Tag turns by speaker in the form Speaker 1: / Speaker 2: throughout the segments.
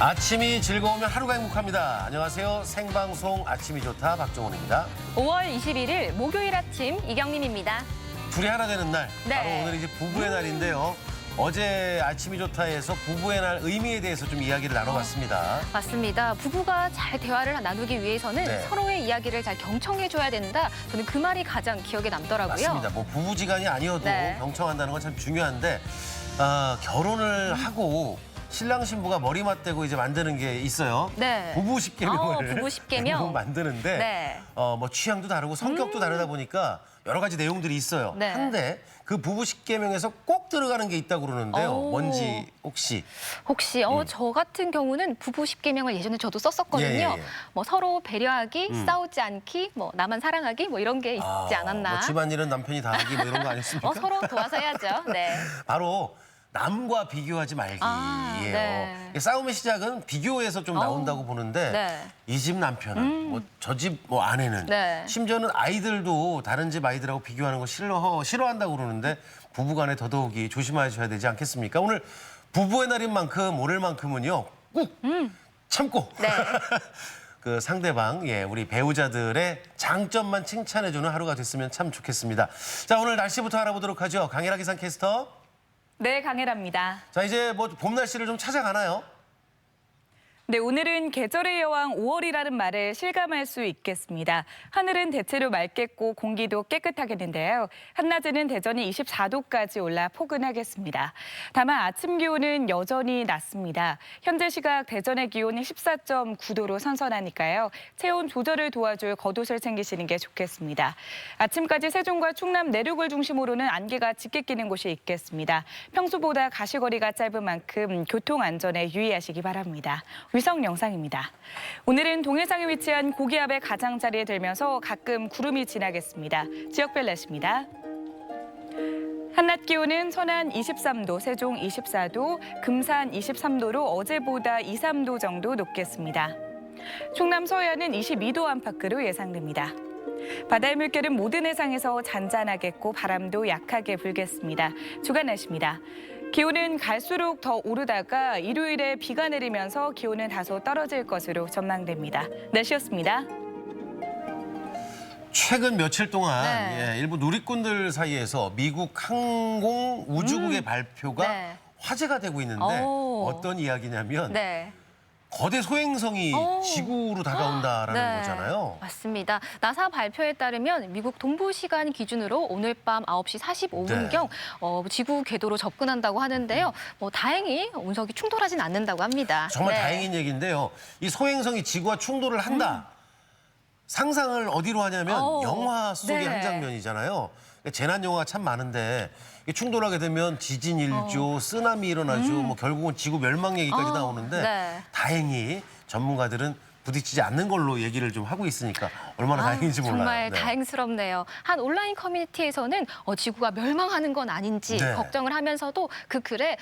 Speaker 1: 아침이 즐거우면 하루가 행복합니다. 안녕하세요. 생방송 아침이 좋다 박정훈입니다.
Speaker 2: 5월 21일 목요일 아침 이경림입니다.
Speaker 1: 둘이 하나 되는 날,
Speaker 2: 네.
Speaker 1: 바로 오늘 이제 부부의 날인데요. 어제 아침이 좋다에서 부부의 날 의미에 대해서 좀 이야기를 나눠봤습니다.
Speaker 2: 맞습니다. 부부가 잘 대화를 나누기 위해서는
Speaker 1: 네.
Speaker 2: 서로의 이야기를 잘 경청해줘야 된다. 저는 그 말이 가장 기억에 남더라고요.
Speaker 1: 맞습니다. 뭐 부부지간이 아니어도
Speaker 2: 네.
Speaker 1: 경청한다는 건 참 중요한데 결혼을 하고 신랑 신부가 머리 맞대고 이제 만드는 게 있어요.
Speaker 2: 네.
Speaker 1: 부부 십계명을
Speaker 2: 부부 십계명.
Speaker 1: 만드는데
Speaker 2: 네.
Speaker 1: 뭐 취향도 다르고 성격도 다르다 보니까 여러 가지 내용들이 있어요.
Speaker 2: 네.
Speaker 1: 한데 그 부부 십계명에서 꼭 들어가는 게 있다고 그러는데요.
Speaker 2: 오.
Speaker 1: 뭔지 혹시?
Speaker 2: 혹시 저 같은 경우는 부부 십계명을 예전에 저도 썼었거든요.
Speaker 1: 예.
Speaker 2: 뭐 서로 배려하기, 싸우지 않기, 뭐 나만 사랑하기, 뭐 이런 게 있지 않았나.
Speaker 1: 뭐 집안일은 남편이 다 하기 뭐 이런 거 아니었습니까?
Speaker 2: 서로 도와서 해야죠. 네.
Speaker 1: 바로 남과 비교하지 말기예요.
Speaker 2: 네.
Speaker 1: 싸움의 시작은 비교에서 좀 나온다고 보는데
Speaker 2: 네.
Speaker 1: 이 집 남편은 뭐 저 집 뭐 아내는
Speaker 2: 네.
Speaker 1: 심지어는 아이들도 다른 집 아이들하고 비교하는 거 싫어한다고 그러는데 부부간에 더더욱이 조심하셔야 되지 않겠습니까? 오늘 부부의 날인 만큼 오늘만큼은요 꾹 참고
Speaker 2: 네.
Speaker 1: 그 상대방, 우리 배우자들의 장점만 칭찬해주는 하루가 됐으면 참 좋겠습니다. 자, 오늘 날씨부터 알아보도록 하죠. 강혜라 기상캐스터.
Speaker 3: 네, 강혜라입니다.
Speaker 1: 자, 이제 뭐 봄 날씨를 좀 찾아가나요?
Speaker 3: 네, 오늘은 계절의 여왕 5월이라는 말을 실감할 수 있겠습니다. 하늘은 대체로 맑겠고 공기도 깨끗하겠는데요. 한낮에는 대전이 24도까지 올라 포근하겠습니다. 다만 아침 기온은 여전히 낮습니다. 현재 시각 대전의 기온이 14.9도로 선선하니까요. 체온 조절을 도와줄 겉옷을 챙기시는 게 좋겠습니다. 아침까지 세종과 충남 내륙을 중심으로는 안개가 짙게 끼는 곳이 있겠습니다. 평소보다 가시거리가 짧은 만큼 교통 안전에 유의하시기 바랍니다. 위성 영상입니다. 오늘은 동해상에 위치한 고기압의 가장자리에 들면서 가끔 구름이 지나겠습니다. 지역별 날씨입니다. 한낮 기온은 서난 23도, 세종 24도, 금산 23도로 어제보다 2, 3도 정도 높겠습니다. 충남 서해안은 22도 안팎으로 예상됩니다. 바다의 물결은 모든 해상에서 잔잔하겠고 바람도 약하게 불겠습니다. 주간 날씨입니다. 기온은 갈수록 더 오르다가 일요일에 비가 내리면서 기온은 다소 떨어질 것으로 전망됩니다. 날씨였습니다.
Speaker 1: 최근 며칠 동안
Speaker 2: 네.
Speaker 1: 일부 누리꾼들 사이에서 미국 항공 우주국의 발표가
Speaker 2: 네.
Speaker 1: 화제가 되고 있는데
Speaker 2: 오.
Speaker 1: 어떤 이야기냐면
Speaker 2: 네.
Speaker 1: 거대 소행성이 지구로 다가온다라는
Speaker 2: 네,
Speaker 1: 거잖아요.
Speaker 2: 맞습니다. 나사 발표에 따르면 미국 동부 시간 기준으로 오늘 밤 9시 45분경 지구 궤도로 접근한다고 하는데요. 다행히 운석이 충돌하진 않는다고 합니다.
Speaker 1: 정말
Speaker 2: 네.
Speaker 1: 다행인 얘기인데요. 이 소행성이 지구와 충돌을 한다. 상상을 어디로 하냐면 영화 속의
Speaker 2: 네.
Speaker 1: 한 장면이잖아요. 재난 영화가 참 많은데 충돌하게 되면 지진 일조, 쓰나미 일어나죠. 뭐 결국은 지구 멸망 얘기까지 나오는데
Speaker 2: 네.
Speaker 1: 다행히 전문가들은 부딪히지 않는 걸로 얘기를 좀 하고 있으니까 얼마나 다행인지 몰라요.
Speaker 2: 정말
Speaker 1: 네.
Speaker 2: 다행스럽네요. 한 온라인 커뮤니티에서는 지구가 멸망하는 건 아닌지
Speaker 1: 네.
Speaker 2: 걱정을 하면서도 그 글에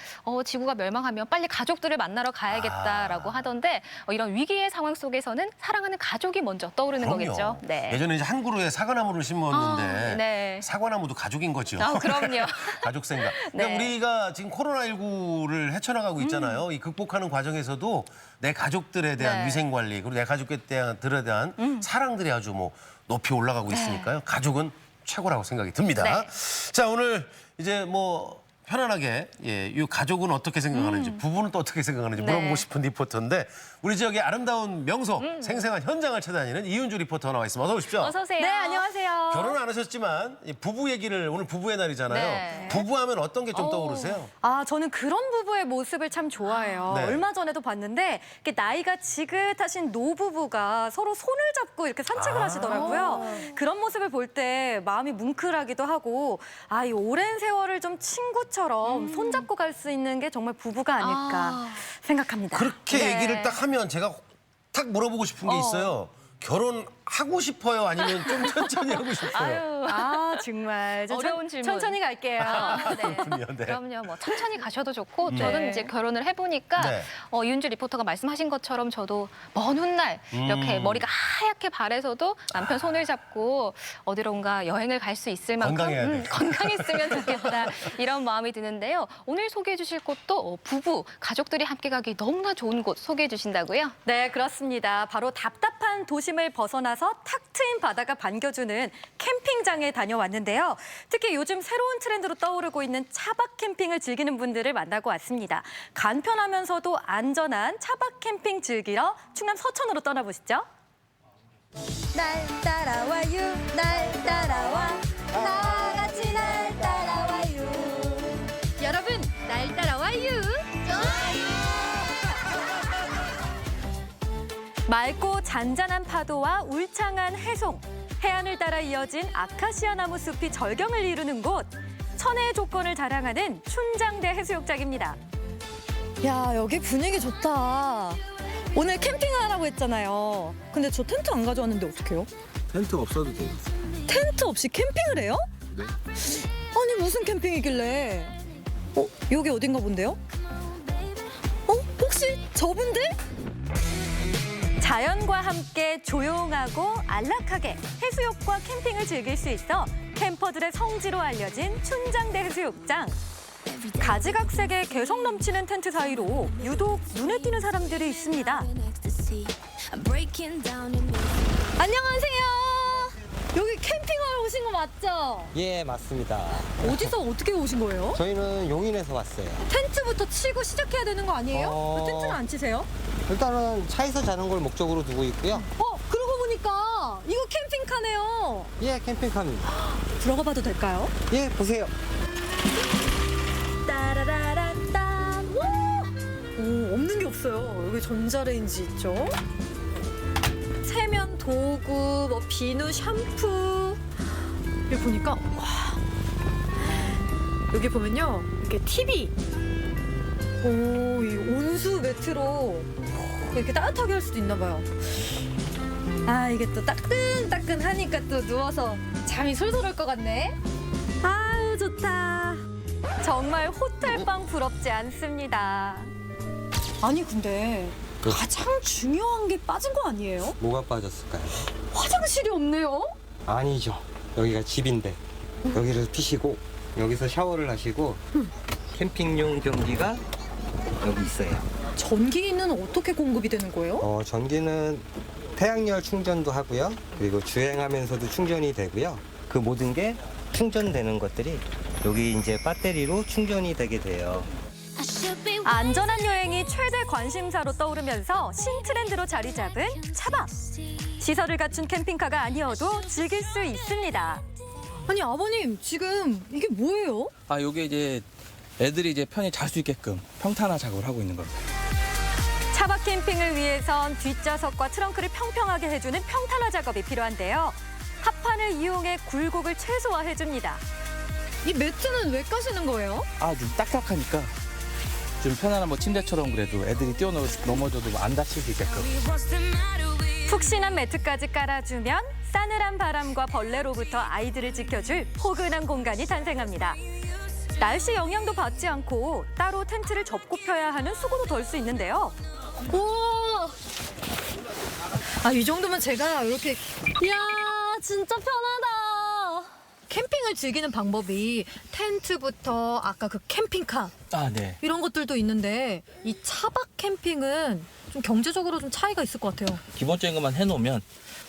Speaker 2: 지구가 멸망하면 빨리 가족들을 만나러 가야겠다라고 하던데 이런 위기의 상황 속에서는 사랑하는 가족이 먼저 떠오르는
Speaker 1: 그럼요.
Speaker 2: 거겠죠. 네.
Speaker 1: 예전에 이제 한 그루에 사과나무를 심었는데
Speaker 2: 네.
Speaker 1: 사과나무도 가족인 거죠.
Speaker 2: 그럼요.
Speaker 1: 가족 생각. 그러니까
Speaker 2: 네.
Speaker 1: 우리가 지금 코로나19를 헤쳐나가고 있잖아요. 이 극복하는 과정에서도 내 가족들에 대한
Speaker 2: 네.
Speaker 1: 위생 관리 그리고 내 가족들에 대한 사랑들이 아주 뭐 높이 올라가고 있으니까요. 가족은 최고라고 생각이 듭니다.
Speaker 2: 네.
Speaker 1: 자, 오늘 이제 뭐 편안하게 이 가족은 어떻게 생각하는지 부부는 또 어떻게 생각하는지
Speaker 2: 네.
Speaker 1: 물어보고 싶은 리포터인데 우리 지역의 아름다운 명소 생생한 현장을 찾아다니는 이윤주 리포터 나와 있습니다. 어서 오십시오.
Speaker 2: 어서 오세요.
Speaker 4: 네, 안녕하세요.
Speaker 1: 결혼 안 하셨지만 이 부부 얘기를 오늘 부부의 날이잖아요.
Speaker 2: 네.
Speaker 1: 부부하면 어떤 게 좀 떠오르세요?
Speaker 4: 저는 그런 부부의 모습을 참 좋아해요.
Speaker 1: 네.
Speaker 4: 얼마 전에도 봤는데 이렇게 나이가 지긋하신 노부부가 서로 손을 잡고 이렇게 산책을 하시더라고요. 그런 모습을 볼 때 마음이 뭉클하기도 하고 이 오랜 세월을 좀 친구처럼 손잡고 갈 수 있는 게 정말 부부가 아닐까 생각합니다.
Speaker 1: 그렇게
Speaker 2: 네.
Speaker 1: 얘기를 딱 하면 제가 탁 물어보고 싶은 게 있어요. 결혼하고 싶어요? 아니면 좀 천천히 하고 싶어요?
Speaker 4: 아, 정말. 좀
Speaker 2: 어려운 질문.
Speaker 4: 천천히 갈게요.
Speaker 2: 네.
Speaker 1: 그렇군요. 네.
Speaker 2: 그럼요. 뭐 천천히 가셔도 좋고
Speaker 1: 네.
Speaker 2: 저는 이제 결혼을 해보니까
Speaker 1: 네.
Speaker 2: 윤주 리포터가 말씀하신 것처럼 저도 먼 훗날 이렇게 머리가 하얗게 바래서도 남편 손을 잡고 어디론가 여행을 갈 수 있을 만큼
Speaker 1: 건강해야 돼.
Speaker 2: 건강했으면 좋겠다 이런 마음이 드는데요. 오늘 소개해 주실 곳도 부부, 가족들이 함께 가기 너무나 좋은 곳 소개해 주신다고요?
Speaker 4: 네, 그렇습니다. 바로 답답한 도심을 벗어나서 탁 트인 바다가 반겨주는 캠핑장에 다녀왔는데요. 특히 요즘 새로운 트렌드로 떠오르고 있는 차박 캠핑을 즐기는 분들을 만나고 왔습니다. 간편하면서도 안전한 차박 캠핑 즐기러 충남 서천으로 떠나보시죠.
Speaker 5: 날 따라와요 날 따라와 다 같이 날 따라와요 여러분 날 따라와요
Speaker 4: 맑고 잔잔한 파도와 울창한 해송, 해안을 따라 이어진 아카시아 나무 숲이 절경을 이루는 곳, 천혜의 조건을 자랑하는 춘장대 해수욕장입니다.
Speaker 5: 야 여기 분위기 좋다 오늘 캠핑을 하라고 했잖아요 근데 저 텐트 안 가져왔는데 어떡해요?
Speaker 6: 텐트 없어도 돼요.
Speaker 5: 텐트 없이 캠핑을 해요?
Speaker 6: 네.
Speaker 5: 아니 무슨 캠핑이길래 여기 어딘가 본데요? 혹시 저분들?
Speaker 4: 자연과 함께 조용하고 안락하게 해수욕과 캠핑을 즐길 수 있어 캠퍼들의 성지로 알려진 춘장대 해수욕장. 가지각색의 개성 넘치는 텐트 사이로 유독 눈에 띄는 사람들이 있습니다.
Speaker 5: 안녕하세요 여기 캠핑하러 오신 거 맞죠?
Speaker 7: 예, 맞습니다.
Speaker 5: 어디서 어떻게 오신 거예요?
Speaker 7: 저희는 용인에서 왔어요.
Speaker 5: 텐트부터 치고 시작해야 되는 거 아니에요? 왜 텐트는 안 치세요?
Speaker 7: 일단은 차에서 자는 걸 목적으로 두고 있고요.
Speaker 5: 그러고 보니까 이거 캠핑카네요.
Speaker 7: 예, 캠핑카입니다.
Speaker 5: 들어가 봐도 될까요?
Speaker 7: 예, 보세요.
Speaker 5: 따라라란딴. 없는 게 없어요. 여기 전자레인지 있죠. 세면 도구, 뭐 비누, 샴푸. 여기 보니까 여기 보면요. 이렇게 TV. 이 온수 매트로 이렇게 따뜻하게 할 수도 있나 봐요. 이게 또 따끈따끈하니까 또 누워서 잠이 솔솔 올 것 같네. 아유 좋다.
Speaker 4: 정말 호텔방 부럽지 않습니다.
Speaker 5: 아니 근데 가장 중요한 게 빠진 거 아니에요?
Speaker 7: 뭐가 빠졌을까요?
Speaker 5: 화장실이 없네요.
Speaker 7: 아니죠. 여기가 집인데 여기를 피시고 여기서 샤워를 하시고 캠핑용 전기가 여기 있어요.
Speaker 5: 전기는 어떻게 공급이 되는 거예요?
Speaker 7: 전기는 태양열 충전도 하고요. 그리고 주행하면서도 충전이 되고요. 그 모든 게 충전되는 것들이 여기 이제 배터리로 충전이 되게 돼요.
Speaker 4: 안전한 여행이 최대 관심사로 떠오르면서 신트렌드로 자리 잡은 차박. 시설을 갖춘 캠핑카가 아니어도 즐길 수 있습니다.
Speaker 5: 아니 아버님 지금 이게 뭐예요?
Speaker 8: 요게 이제 애들이 이제 편히 잘 수 있게끔 평탄화 작업을 하고 있는 겁니다.
Speaker 4: 차박 캠핑을 위해선 뒷좌석과 트렁크를 평평하게 해주는 평탄화 작업이 필요한데요. 합판을 이용해 굴곡을 최소화해줍니다.
Speaker 5: 이 매트는 왜 까시는 거예요?
Speaker 8: 좀 딱딱하니까 좀 편안한 뭐 침대처럼 그래도 애들이 뛰어넘어져도 안 다칠 수 있게끔.
Speaker 4: 푹신한 매트까지 깔아주면 싸늘한 바람과 벌레로부터 아이들을 지켜줄 포근한 공간이 탄생합니다. 날씨 영향도 받지 않고 따로 텐트를 접고 펴야 하는 수고도 덜 수 있는데요.
Speaker 5: 우와! 이 정도면 제가 이렇게 이야 진짜 편하다. 캠핑을 즐기는 방법이 텐트부터 아까 그 캠핑카
Speaker 8: 네.
Speaker 5: 이런 것들도 있는데 이 차박 캠핑은 좀 경제적으로 좀 차이가 있을 것 같아요.
Speaker 8: 기본적인 것만 해놓으면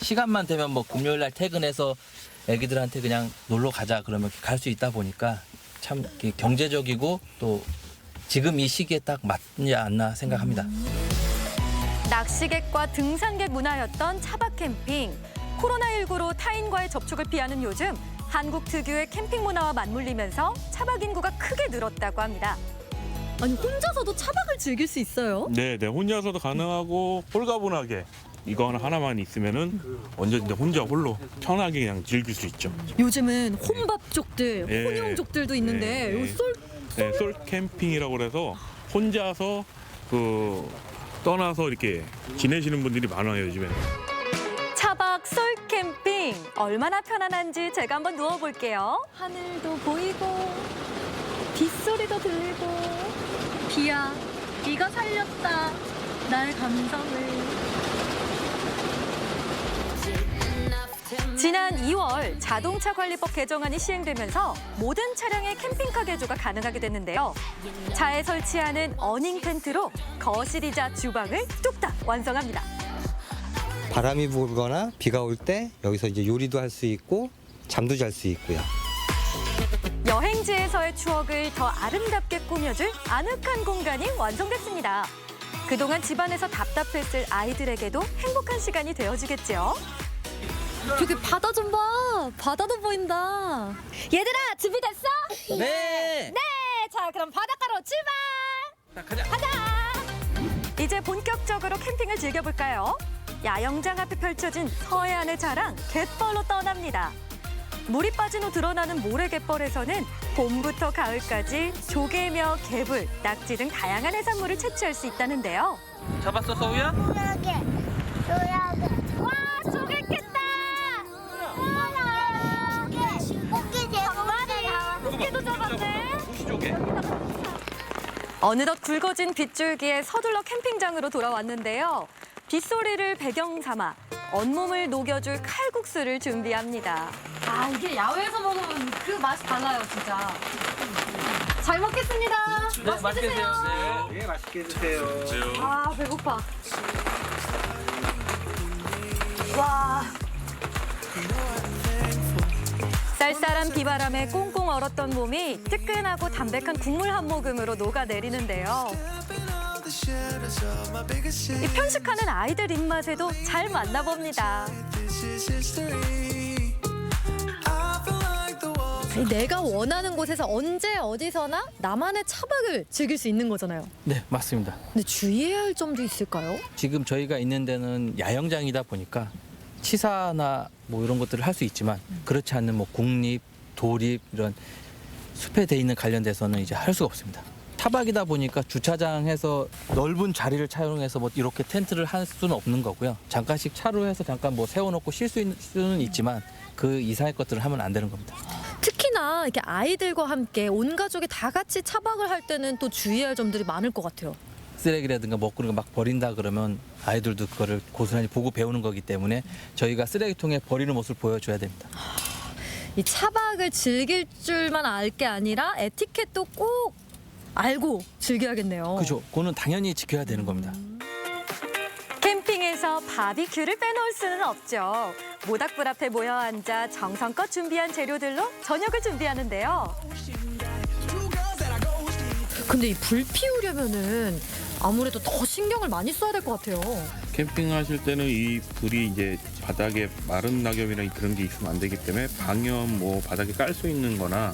Speaker 8: 시간만 되면 뭐 금요일 날 퇴근해서 애기들한테 그냥 놀러 가자 그러면 갈 수 있다 보니까 참 경제적이고 또 지금 이 시기에 딱 맞지 않나 생각합니다.
Speaker 4: 낚시객과 등산객 문화였던 차박 캠핑. 코로나19로 타인과의 접촉을 피하는 요즘 한국 특유의 캠핑 문화와 맞물리면서 차박 인구가 크게 늘었다고 합니다.
Speaker 5: 아니 혼자서도 차박을 즐길 수 있어요?
Speaker 9: 네, 혼자서도 가능하고 홀가분하게 이거 하나만 있으면은 언제든지 혼자 홀로 편하게 그냥 즐길 수 있죠.
Speaker 5: 요즘은 혼밥족들,
Speaker 9: 예.
Speaker 5: 혼용족들도 있는데
Speaker 9: 예.
Speaker 5: 요
Speaker 9: 솔 캠핑이라고 그래서 혼자서 떠나서 이렇게 지내시는 분들이 많아요, 요즘에.
Speaker 4: 얼마나 편안한지 제가 한번 누워볼게요.
Speaker 5: 하늘도 보이고 빗소리도 들리고 비야, 비가 살렸다 나의 감성을.
Speaker 4: 지난 2월 자동차 관리법 개정안이 시행되면서 모든 차량의 캠핑카 개조가 가능하게 됐는데요. 차에 설치하는 어닝 텐트로 거실이자 주방을 뚝딱 완성합니다.
Speaker 7: 바람이 불거나 비가 올 때 여기서 이제 요리도 할 수 있고 잠도 잘 수 있고요.
Speaker 4: 여행지에서의 추억을 더 아름답게 꾸며줄 아늑한 공간이 완성됐습니다. 그동안 집안에서 답답했을 아이들에게도 행복한 시간이 되어주겠죠.
Speaker 5: 저기 바다 좀 봐. 바다도 보인다. 얘들아 준비됐어?
Speaker 8: 네.
Speaker 5: 네. 자 그럼 바닷가로 출발.
Speaker 8: 자, 가자.
Speaker 4: 이제 본격적으로 캠핑을 즐겨볼까요? 야영장 앞에 펼쳐진 서해안의 자랑 갯벌로 떠납니다. 물이 빠진 후 드러나는 모래갯벌에서는 봄부터 가을까지 조개며 개불, 낙지 등 다양한 해산물을 채취할 수 있다는데요.
Speaker 8: 잡았어, 서우야?
Speaker 5: 와 조개겠다. 꽃게도 잡았네.
Speaker 8: 조개.
Speaker 4: 어느덧 굵어진 빗줄기에 서둘러 캠핑장으로 돌아왔는데요. 빗소리를 배경 삼아 온몸을 녹여줄 칼국수를 준비합니다.
Speaker 5: 아 이게 야외에서 먹으면 그 맛이 달라요 진짜. 잘 먹겠습니다.
Speaker 8: 네, 맛있게 드세요. 네.
Speaker 7: 예, 맛있게 드세요.
Speaker 5: 아 배고파. 와.
Speaker 4: 쌀쌀한 비바람에 꽁꽁 얼었던 몸이 뜨끈하고 담백한 국물 한 모금으로 녹아내리는데요. 이 편식하는 아이들 입맛에도 잘 맞나 봅니다.
Speaker 5: 내가 원하는 곳에서 언제 어디서나 나만의 차박을 즐길 수 있는 거잖아요.
Speaker 8: 네, 맞습니다.
Speaker 5: 근데 주의해야 할 점도 있을까요?
Speaker 8: 지금 저희가 있는 데는 야영장이다 보니까 치사나 뭐 이런 것들을 할 수 있지만 그렇지 않는 뭐 국립, 도립 이런 숲에 돼 있는 관련돼서는 이제 할 수가 없습니다. 차박이다 보니까 주차장에서 넓은 자리를 차용해서 뭐 이렇게 텐트를 할 수는 없는 거고요. 잠깐씩 차로 해서 잠깐 뭐 세워놓고 쉴 수는 있지만 그 이상의 것들을 하면 안 되는 겁니다.
Speaker 5: 특히나 이렇게 아이들과 함께 온 가족이 다 같이 차박을 할 때는 또 주의할 점들이 많을 것 같아요.
Speaker 8: 쓰레기라든가 먹고 이런 거 막 버린다 그러면 아이들도 그거를 고스란히 보고 배우는 거기 때문에 저희가 쓰레기통에 버리는 모습을 보여줘야 됩니다.
Speaker 5: 이 차박을 즐길 줄만 알 게 아니라 에티켓도 꼭 알고 즐겨야겠네요.
Speaker 8: 그죠? 그거는 당연히 지켜야 되는 겁니다.
Speaker 4: 캠핑에서 바비큐를 빼놓을 수는 없죠. 모닥불 앞에 모여 앉아 정성껏 준비한 재료들로 저녁을 준비하는데요.
Speaker 5: 근데 이 불 피우려면은 아무래도 더 신경을 많이 써야 될 것 같아요.
Speaker 9: 캠핑하실 때는 이 불이 이제 바닥에 마른 낙엽이나 그런 게 있으면 안 되기 때문에 방염 뭐 바닥에 깔 수 있는 거나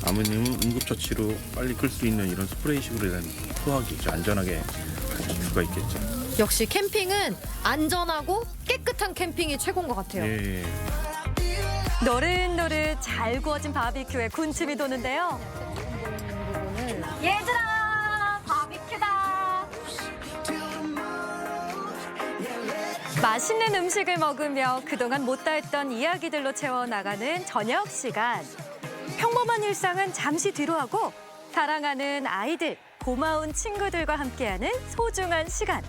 Speaker 9: 아니면 응급처치로 빨리 끌 수 있는 이런 스프레이식으로 된 소화기 있죠. 안전하게 할 수가 있겠죠.
Speaker 5: 역시 캠핑은 안전하고 깨끗한 캠핑이 최고인 것 같아요.
Speaker 9: 예.
Speaker 4: 노릇노릇 잘 구워진 바비큐에 군침이 도는데요. 얘들아, 바비큐다. 맛있는 음식을 먹으며 그동안 못다 했던 이야기들로 채워나가는 저녁 시간. 평범한 일상은 잠시 뒤로 하고 사랑하는 아이들, 고마운 친구들과 함께하는 소중한 시간.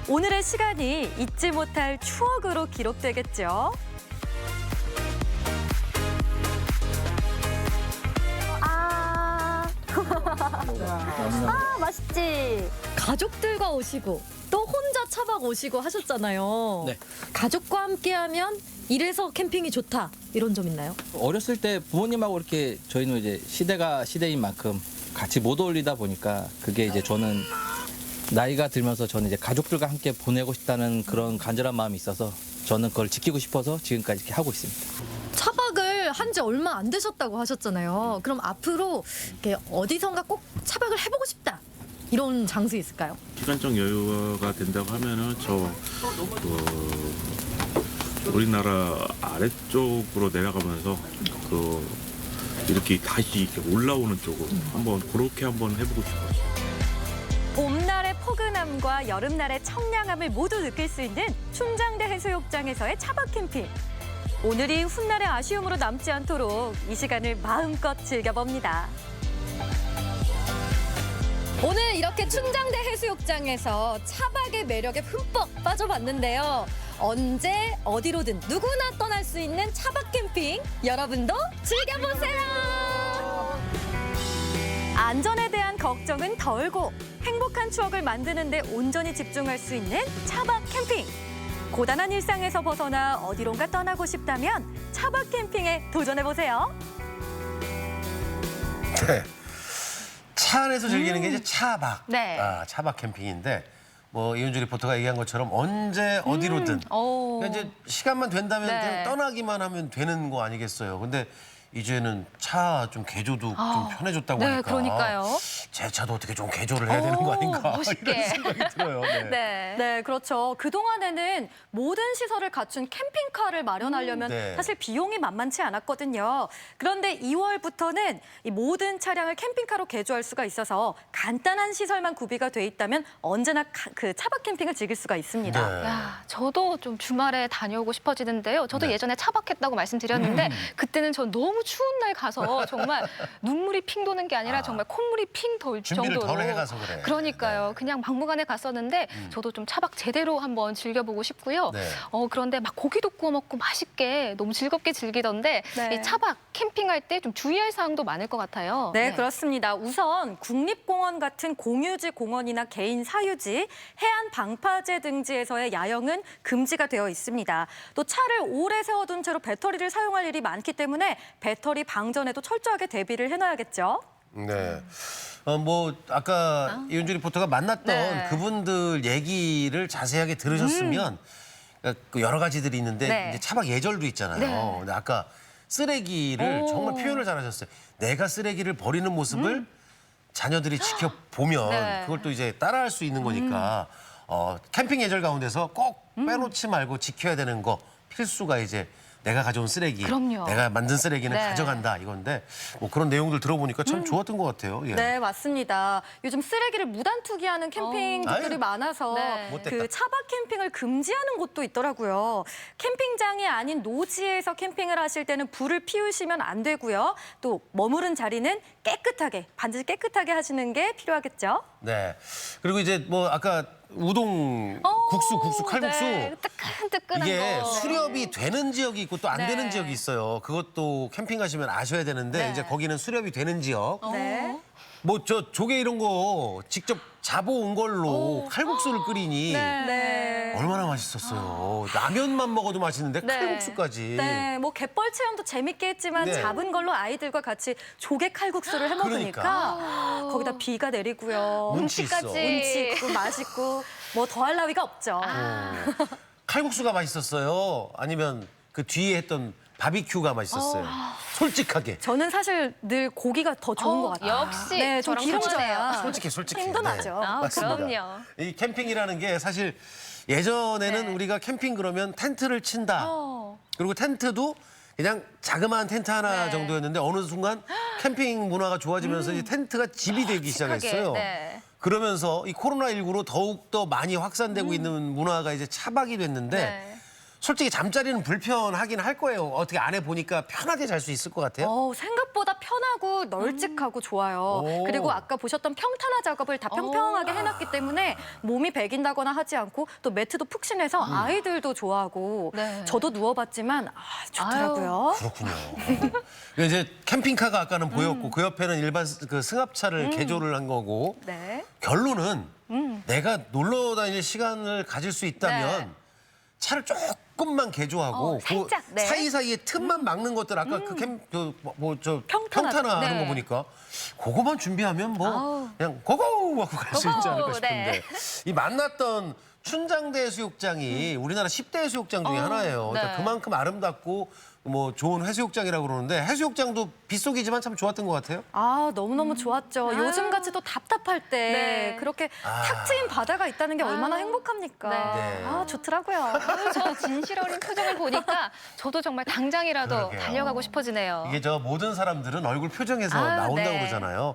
Speaker 4: 오늘의 시간이 잊지 못할 추억으로 기록되겠죠.
Speaker 5: 아, 맛있지? 가족들과 오시고 또 혼자 차박 오시고 하셨잖아요.
Speaker 8: 네.
Speaker 5: 가족과 함께하면 이래서 캠핑이 좋다 이런 점 있나요?
Speaker 8: 어렸을 때 부모님하고 이렇게 저희는 이제 시대가 시대인 만큼 같이 못 어울리다 보니까 그게 이제 저는 나이가 들면서 저는 이제 가족들과 함께 보내고 싶다는 그런 간절한 마음이 있어서 저는 그걸 지키고 싶어서 지금까지 이렇게 하고 있습니다.
Speaker 5: 차박을 한 지 얼마 안 되셨다고 하셨잖아요. 그럼 앞으로 이렇게 어디선가 꼭 차박을 해보고 싶다 이런 장소 있을까요?
Speaker 9: 시간적 여유가 된다고 하면은 우리나라 아래쪽으로 내려가면서 이렇게 다시 이렇게 올라오는 쪽으로 그렇게 한번 해보고 싶어요.
Speaker 4: 봄날의 포근함과 여름날의 청량함을 모두 느낄 수 있는 춘장대 해수욕장에서의 차박 캠핑. 오늘이 훗날의 아쉬움으로 남지 않도록 이 시간을 마음껏 즐겨봅니다.
Speaker 5: 오늘 이렇게 춘장대 해수욕장에서 차박의 매력에 흠뻑 빠져봤는데요. 언제 어디로든 누구나 떠날 수 있는 차박 캠핑 여러분도 즐겨보세요.
Speaker 4: 안전에 대한 걱정은 덜고 행복한 추억을 만드는 데 온전히 집중할 수 있는 차박 캠핑. 고단한 일상에서 벗어나 어디론가 떠나고 싶다면 차박 캠핑에 도전해보세요.
Speaker 1: 네. 차 안에서 즐기는 게 이제 차박.
Speaker 2: 네.
Speaker 1: 차박 캠핑인데 뭐 이은주 리포터가 얘기한 것처럼 언제 어디로든
Speaker 2: 오.
Speaker 1: 그러니까 이제 시간만 된다면
Speaker 2: 네.
Speaker 1: 그냥 떠나기만 하면 되는 거 아니겠어요. 근데 이제는 차 좀 개조도 좀 편해졌다고
Speaker 2: 네,
Speaker 1: 하니까
Speaker 2: 그러니까요.
Speaker 1: 제 차도 어떻게 좀 개조를 해야 되는 거 아닌가
Speaker 2: 멋있게.
Speaker 1: 이런 생각이 들어요. 네.
Speaker 2: 네.
Speaker 4: 네, 그렇죠. 그동안에는 모든 시설을 갖춘 캠핑카를 마련하려면
Speaker 1: 네.
Speaker 4: 사실 비용이 만만치 않았거든요. 그런데 2월부터는 이 모든 차량을 캠핑카로 개조할 수가 있어서 간단한 시설만 구비가 돼 있다면 언제나 그 차박 캠핑을 즐길 수가 있습니다.
Speaker 1: 네.
Speaker 2: 야, 저도 좀 주말에 다녀오고 싶어지는데요. 저도
Speaker 1: 네.
Speaker 2: 예전에 차박했다고 말씀드렸는데 그때는 전 너무 추운 날 가서 정말 눈물이 핑 도는 게 아니라 정말 콧물이 핑 돌
Speaker 1: 준비를
Speaker 2: 정도로.
Speaker 1: 덜 해가서 그래.
Speaker 2: 그러니까요.
Speaker 1: 네.
Speaker 2: 그냥 막무가내 갔었는데 저도 좀 차박 제대로 한번 즐겨보고 싶고요.
Speaker 1: 네.
Speaker 2: 그런데 막 고기도 구워 먹고 맛있게 너무 즐겁게 즐기던데
Speaker 4: 네.
Speaker 2: 이 차박 캠핑할 때 좀 주의할 사항도 많을 것 같아요.
Speaker 4: 네, 그렇습니다. 우선 국립공원 같은 공유지 공원이나 개인 사유지, 해안 방파제 등지에서의 야영은 금지가 되어 있습니다. 또 차를 오래 세워둔 채로 배터리를 사용할 일이 많기 때문에 배터리 방전에도 철저하게 대비를 해놔야겠죠.
Speaker 1: 네. 뭐 아까 이은주 리포터가 만났던
Speaker 2: 네.
Speaker 1: 그분들 얘기를 자세하게 들으셨으면 그 여러 가지들이 있는데
Speaker 2: 네.
Speaker 1: 이제 차박 예절도 있잖아요.
Speaker 2: 네.
Speaker 1: 근데 아까 쓰레기를
Speaker 2: 오.
Speaker 1: 정말 표현을 잘하셨어요. 내가 쓰레기를 버리는 모습을 자녀들이 지켜보면
Speaker 2: 네.
Speaker 1: 그걸 또 이제 따라할 수 있는 거니까 캠핑 예절 가운데서 꼭 빼놓지 말고 지켜야 되는 거 필수가 이제 내가 가져온 쓰레기,
Speaker 2: 그럼요.
Speaker 1: 내가 만든 쓰레기는
Speaker 2: 네.
Speaker 1: 가져간다 이건데 뭐 그런 내용들 들어보니까 참 좋았던 것 같아요. 예.
Speaker 4: 네, 맞습니다. 요즘 쓰레기를 무단 투기하는 캠핑들이
Speaker 1: 아유.
Speaker 4: 많아서
Speaker 2: 네.
Speaker 1: 못됐다.
Speaker 4: 그 차박 캠핑을 금지하는 곳도 있더라고요. 캠핑장이 아닌 노지에서 캠핑을 하실 때는 불을 피우시면 안 되고요. 또 머무른 자리는 깨끗하게, 반드시 깨끗하게 하시는 게 필요하겠죠.
Speaker 1: 네. 그리고 이제 뭐 아까 우동, 국수, 칼국수
Speaker 2: 네, 뜨끈뜨끈한
Speaker 1: 이게
Speaker 2: 거.
Speaker 1: 수렵이 되는 지역이 있고 또 안
Speaker 2: 네.
Speaker 1: 되는 지역이 있어요. 그것도 캠핑 가시면 아셔야 되는데
Speaker 2: 네.
Speaker 1: 이제 거기는 수렵이 되는 지역.
Speaker 4: 네.
Speaker 1: 뭐 저 조개 이런 거 직접 잡아온 걸로 칼국수를 끓이니
Speaker 4: 네.
Speaker 1: 얼마나 맛있었어요. 라면만 먹어도 맛있는데
Speaker 2: 네.
Speaker 1: 칼국수까지.
Speaker 4: 네, 뭐 갯벌 체험도 재밌게 했지만
Speaker 1: 네.
Speaker 4: 잡은 걸로 아이들과 같이 조개 칼국수를 해 먹으니까 거기다 비가 내리고요.
Speaker 1: 운치 있어.
Speaker 4: 운치 있고 맛있고 뭐 더할 나위가 없죠.
Speaker 1: 칼국수가 맛있었어요. 아니면 그 뒤에 했던 바비큐가 맛있었어요. 솔직하게.
Speaker 4: 저는 사실 늘 고기가 더 좋은 것 같아요.
Speaker 2: 역시
Speaker 4: 네, 좀
Speaker 2: 저랑
Speaker 4: 기름져야
Speaker 1: 솔직히.
Speaker 4: 힘든하죠.
Speaker 1: 네, 맞습니다.
Speaker 2: 그럼요.
Speaker 1: 이 캠핑이라는 게 사실 예전에는
Speaker 2: 네.
Speaker 1: 우리가 캠핑 그러면 텐트를 친다. 그리고 텐트도 그냥 자그마한 텐트 하나
Speaker 2: 네.
Speaker 1: 정도였는데 어느 순간 캠핑 문화가 좋아지면서 이제 텐트가 집이 되기 시작했어요.
Speaker 2: 네.
Speaker 1: 그러면서 이 코로나19로 더욱더 많이 확산되고 있는 문화가 이제 차박이 됐는데
Speaker 2: 네.
Speaker 1: 솔직히 잠자리는 불편하긴 할 거예요. 어떻게 안 해보니까 편하게 잘 수 있을 것 같아요.
Speaker 4: 생각보다 편하고 널찍하고 좋아요.
Speaker 1: 오.
Speaker 4: 그리고 아까 보셨던 평탄화 작업을 다 평평하게 해놨기 때문에 몸이 배긴다거나 하지 않고 또 매트도 푹신해서 아이들도 좋아하고
Speaker 2: 네.
Speaker 4: 저도 누워봤지만 좋더라고요.
Speaker 1: 그렇군요. 이제 캠핑카가 아까는 보였고 그 옆에는 일반 그 승합차를 개조를 한 거고
Speaker 4: 네.
Speaker 1: 결론은 내가 놀러 다닐 시간을 가질 수 있다면
Speaker 2: 네.
Speaker 1: 차를 조금만 개조하고
Speaker 2: 살짝, 네.
Speaker 1: 사이사이에 틈만 막는 것들 아까 저
Speaker 4: 평탄화.
Speaker 1: 평탄화 하는
Speaker 2: 네.
Speaker 1: 거 보니까 그거만 준비하면 뭐 그냥 고고 하고 갈 수 있지 않을까
Speaker 2: 고고,
Speaker 1: 싶은데
Speaker 2: 네.
Speaker 1: 이 만났던 춘장대 해수욕장이 우리나라 10대 해수욕장 중에 하나예요. 그러니까
Speaker 2: 네.
Speaker 1: 그만큼 아름답고 뭐 좋은 해수욕장이라고 그러는데 해수욕장도 빗속이지만 참 좋았던 것 같아요.
Speaker 4: 너무너무 좋았죠. 요즘같이 또 답답할 때
Speaker 2: 네.
Speaker 4: 그렇게 탁 트인 바다가 있다는 게 얼마나 행복합니까?
Speaker 1: 네.
Speaker 4: 좋더라고요.
Speaker 2: 저 진실 어린 표정을 보니까 저도 정말 당장이라도
Speaker 1: 그러게요.
Speaker 2: 달려가고 싶어지네요.
Speaker 1: 이게 저 모든 사람들은 얼굴 표정에서
Speaker 2: 아,
Speaker 1: 나온다고
Speaker 2: 네.
Speaker 1: 그러잖아요.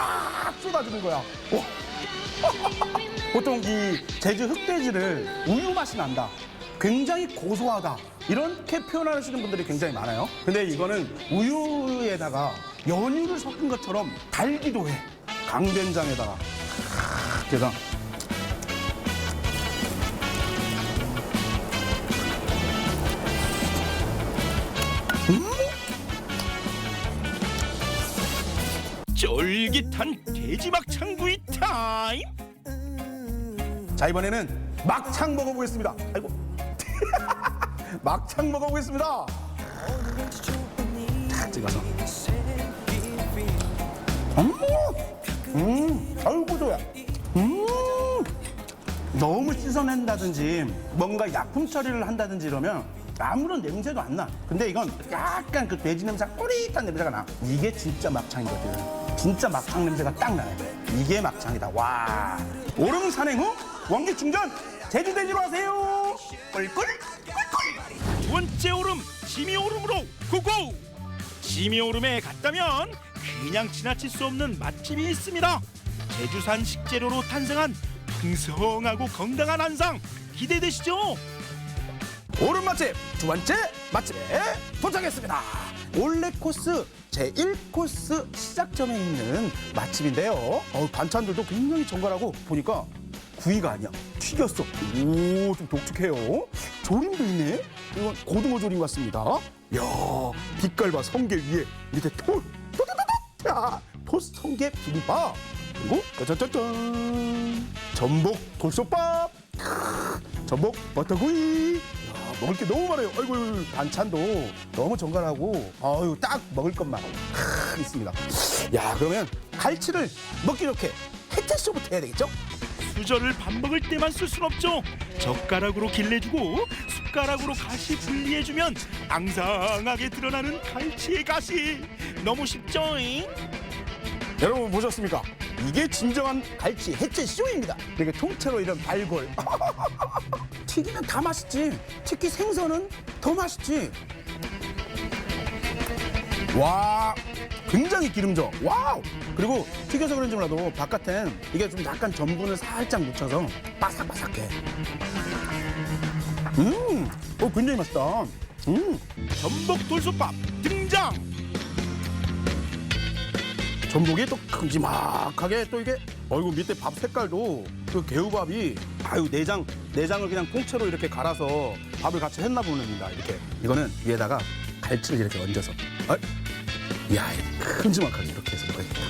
Speaker 10: 쫙 쏟아지는 거야. 보통 이 제주 흑돼지를 우유 맛이 난다, 굉장히 고소하다, 이렇게 표현하시는 분들이 굉장히 많아요. 근데 이거는 우유에다가 연유를 섞은 것처럼 달기도 해. 강된장에다가 게다가 쫄깃한 돼지 막창구이 타임.
Speaker 11: 자, 이번에는 막창 먹어보겠습니다. 아이고. 막창 먹어보겠습니다. 탁 찍어서. 아이고 좋아. 너무 씻어낸다든지 뭔가 약품 처리를 한다든지 이러면 아무런 냄새도 안 나. 근데 이건 약간 그 돼지 냄새가 꼬릿한 냄새가 나. 이게 진짜 막창이거든. 진짜 막창 냄새가 딱 나요. 이게 막창이다. 와. 오름 산행 후 원기 충전 제주돼지로 하세요. 꿀꿀.
Speaker 10: 두 번째 오름 지미 오름으로 고고. 지미 오름에 갔다면 그냥 지나칠 수 없는 맛집이 있습니다. 제주산 식재료로 탄생한 풍성하고 건강한 한상 기대되시죠?
Speaker 11: 오름 맛집 두 번째 맛집에 도착했습니다. 올레 코스 제1코스 시작점에 있는 맛집인데요. 반찬들도 굉장히 정갈하고 보니까 구이가 아니야. 튀겼어. 오, 좀 독특해요. 조림도 있네. 이건 고등어 조림 같습니다. 이야, 빛깔 봐. 성게 위에 밑에 성게 비빔밥. 그리고 짜자자잔 전복 돌솥밥. 전복 버터구이. 야, 먹을 게 너무 많아요. 아이고, 반찬도 너무 정갈하고 아유, 딱 먹을 것만 있습니다. 야, 그러면 갈치를 먹기 좋게 해태쇼부터 해야 되겠죠?
Speaker 10: 수저를 밥 먹을 때만 쓸 순 없죠. 젓가락으로 길내주고 숟가락으로 가시 분리해주면 앙상하게 드러나는 갈치의 가시. 너무 쉽죠잉?
Speaker 11: 여러분 보셨습니까? 이게 진정한 갈치 해체 쇼입니다. 이렇게 통째로 이런 발골. 튀기면 다 맛있지. 특히 생선은 더 맛있지. 와, 굉장히 기름져. 와우. 그리고 튀겨서 그런지 몰라도 바깥엔 이게 좀 약간 전분을 살짝 묻혀서 바삭바삭해. 굉장히 맛있다.
Speaker 10: 전복 돌솥밥 등장.
Speaker 11: 전복이 또 큼지막하게 또 이게 어이구 밑에 밥 색깔도 그 개우밥이 아유 내장을 그냥 통째로 이렇게 갈아서 밥을 같이 했나 보는니다. 이렇게 이거는 위에다가 갈치를 이렇게 얹어서 이야 큼지막하게 이렇게 해서 먹어야겠다.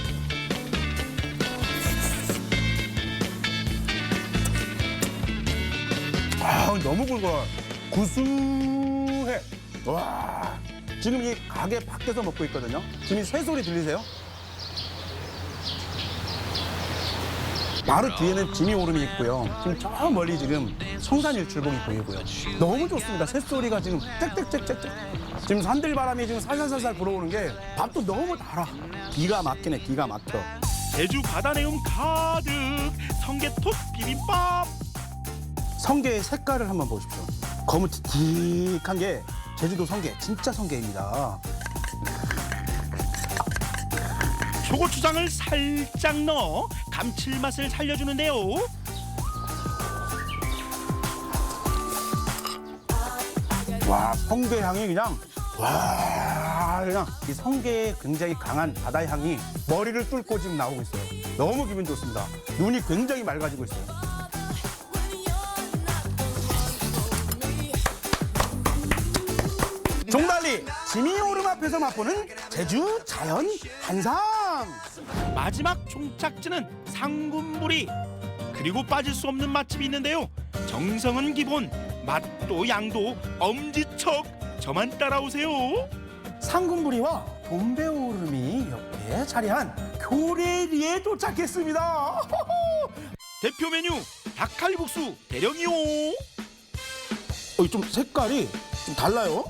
Speaker 11: 아 너무 굵어 구수해. 와 지금 이 가게 밖에서 먹고 있거든요. 지금 이 쇠소리 들리세요? 바로 뒤에는 지미 오름이 있고요. 지금 저 멀리 지금 성산일출봉이 보이고요. 너무 좋습니다. 새소리가 지금 짹짹짹짹. 지금 산들바람이 지금 살살살살 불어오는 게 밥도 너무 달아. 기가 막히네, 기가 막혀.
Speaker 10: 제주 바다 내음 가득 성게톱 비빔밥.
Speaker 11: 성게의 색깔을 한번 보십시오. 거무튀틱한 게 제주도 성게, 진짜 성게입니다.
Speaker 10: 초고추장을 살짝 넣어 감칠맛을 살려주는데요.
Speaker 11: 와, 성게 향이 그냥 그냥 이 성게의 굉장히 강한 바다 향이 머리를 뚫고 지금 나오고 있어요. 너무 기분 좋습니다. 눈이 굉장히 맑아지고 있어요. 종달리 지미 오름 앞에서 맛보는 제주 자연 한상.
Speaker 10: 마지막 종착지는 상군부리. 그리고 빠질 수 없는 맛집이 있는데요. 정성은 기본, 맛도 양도 엄지척. 저만 따라오세요.
Speaker 11: 상군부리와 돈배오름이 옆에 자리한 교래리에 도착했습니다.
Speaker 10: 대표 메뉴 닭칼국수 대령이요.
Speaker 11: 좀 색깔이 좀 달라요.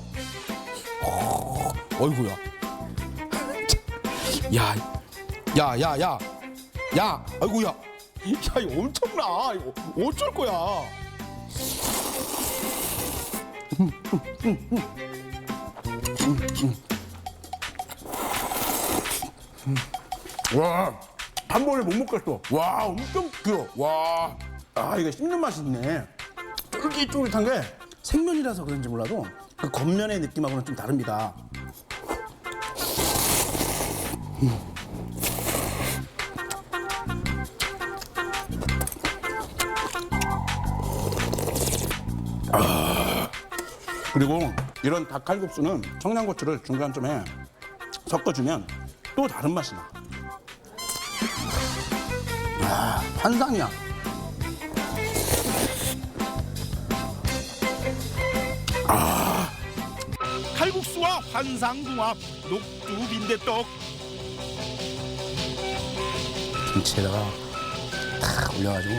Speaker 11: 어이구야. 야, 아이고야. 야, 이거 엄청나. 이거 어쩔 거야. 와, 한 번에 못 먹겠어. 와, 엄청 길어. 와, 이거 씹는 맛이 있네. 쫄깃쫄깃한 게 생면이라서 그런지 몰라도 그 겉면의 느낌하고는 좀 다릅니다. 그리고 이런 닭칼국수는 청양고추를 중간쯤에 섞어주면 또 다른 맛이 나. 야, 환상이야.
Speaker 10: 칼국수와 환상궁합 녹두 빈대떡.
Speaker 11: 김치에다가 탁 올려가지고.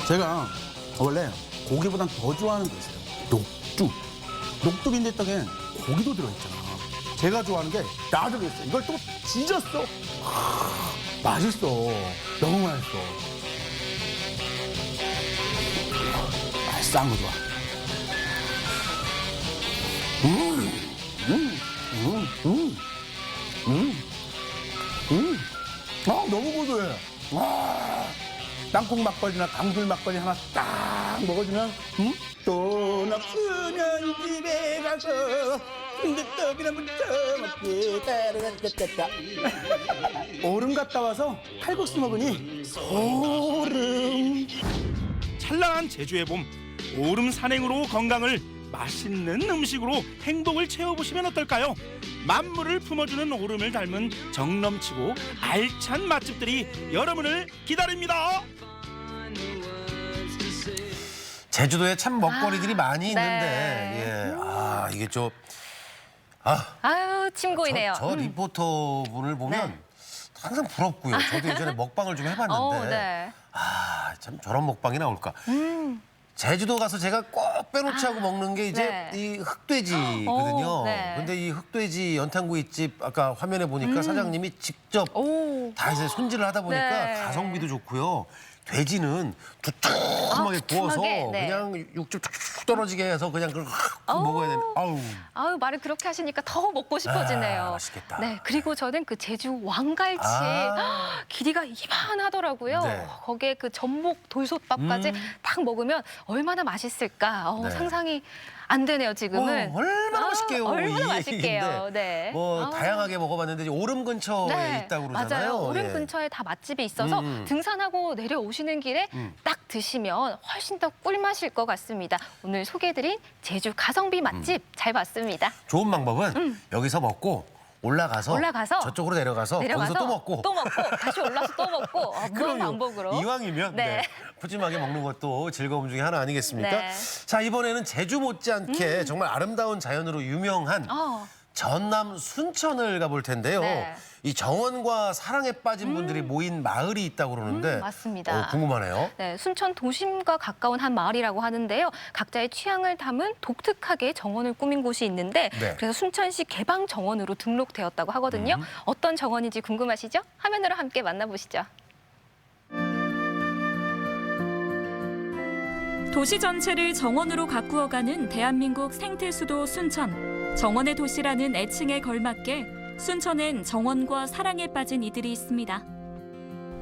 Speaker 11: 제가 원래 고기보단 더 좋아하는 게 있어요. 녹두. 녹두 빈대떡엔 고기도 들어있잖아. 제가 좋아하는 게 다 들어있어. 이걸 또 지졌어. 맛있어. 너무 맛있어. 싼 거 좋아. 너무 고소해. 와, 땅콩 막걸리나 강불 막걸리 하나 딱 먹어주면, 돈 없으면 집에 가서 빈대떡이나 무쳐 먹기. 따라따따따. 얼음 갔다 와서 칼국수 먹으니 소름.
Speaker 10: 찬란한 제주의 봄, 오름 산행으로 건강을, 맛있는 음식으로 행복을 채워보시면 어떨까요? 만물을 품어주는 오름을 닮은 정넘치고 알찬 맛집들이 여러분을 기다립니다.
Speaker 1: 제주도에 참 먹거리들이 많이
Speaker 2: 네.
Speaker 1: 있는데 이게 좀
Speaker 2: 아유, 침 고이네요.
Speaker 1: 저 리포터 분을 보면
Speaker 2: 네.
Speaker 1: 항상 부럽고요. 저도 예전에 먹방을 좀 해봤는데
Speaker 2: 네.
Speaker 1: 참 저런 먹방이 나올까. 제주도 가서 제가 꼭 빼놓지 않고 먹는 게 이제
Speaker 2: 네.
Speaker 1: 이 흑돼지거든요.
Speaker 2: 네.
Speaker 1: 근데 이 흑돼지 연탄구이집 아까 화면에 보니까 사장님이 직접 다 이제 손질을 하다 보니까
Speaker 2: 네.
Speaker 1: 가성비도 좋고요. 돼지는 두툼하게 구워서
Speaker 2: 두툼하게, 네.
Speaker 1: 그냥 육즙 툭 떨어지게 해서 그냥 그걸 먹어야 되는.
Speaker 2: 아유, 말을 그렇게 하시니까 더 먹고 싶어지네요.
Speaker 1: 맛있겠다.
Speaker 2: 네, 그리고 저는 그 제주 왕갈치의 길이가 이만하더라고요.
Speaker 1: 네.
Speaker 2: 거기에 그 전복 돌솥밥까지 딱 먹으면 얼마나 맛있을까.
Speaker 1: 네.
Speaker 2: 상상이 안 되네요, 지금은.
Speaker 1: 얼마나 맛있게요.
Speaker 2: 얼마나
Speaker 1: 이
Speaker 2: 맛있게요.
Speaker 1: 얘기인데.
Speaker 2: 네.
Speaker 1: 다양하게 먹어봤는데 이제 오름 근처에 있다고 그러잖아요.
Speaker 2: 맞아요. 오름
Speaker 1: 예.
Speaker 2: 근처에 다 맛집이 있어서 등산하고 내려오시는 길에 딱 드시면 훨씬 더 꿀맛일 것 같습니다. 오늘 소개해드린 제주 가성비 맛집 잘 봤습니다.
Speaker 1: 좋은 방법은 여기서 먹고 올라가서 저쪽으로 내려가서 거기서 또 먹고
Speaker 2: 다시 올라서 또 먹고 무한
Speaker 1: 그럼요.
Speaker 2: 방법으로.
Speaker 1: 이왕이면
Speaker 2: 네.
Speaker 1: 푸짐하게 먹는 것도 즐거움 중에 하나 아니겠습니까?
Speaker 2: 네.
Speaker 1: 자, 이번에는 제주 못지않게 정말 아름다운 자연으로 유명한 전남 순천을 가볼 텐데요.
Speaker 2: 네.
Speaker 1: 이 정원과 사랑에 빠진 분들이 모인 마을이 있다고 그러는데
Speaker 2: 맞습니다.
Speaker 1: 궁금하네요.
Speaker 2: 네, 순천 도심과 가까운 한 마을이라고 하는데요. 각자의 취향을 담은 독특하게 정원을 꾸민 곳이 있는데
Speaker 1: 네.
Speaker 2: 그래서 순천시 개방 정원으로 등록되었다고 하거든요. 어떤 정원인지 궁금하시죠? 화면으로 함께 만나보시죠.
Speaker 12: 도시 전체를 정원으로 가꾸어가는 대한민국 생태수도 순천. 정원의 도시라는 애칭에 걸맞게 순천엔 정원과 사랑에 빠진 이들이 있습니다.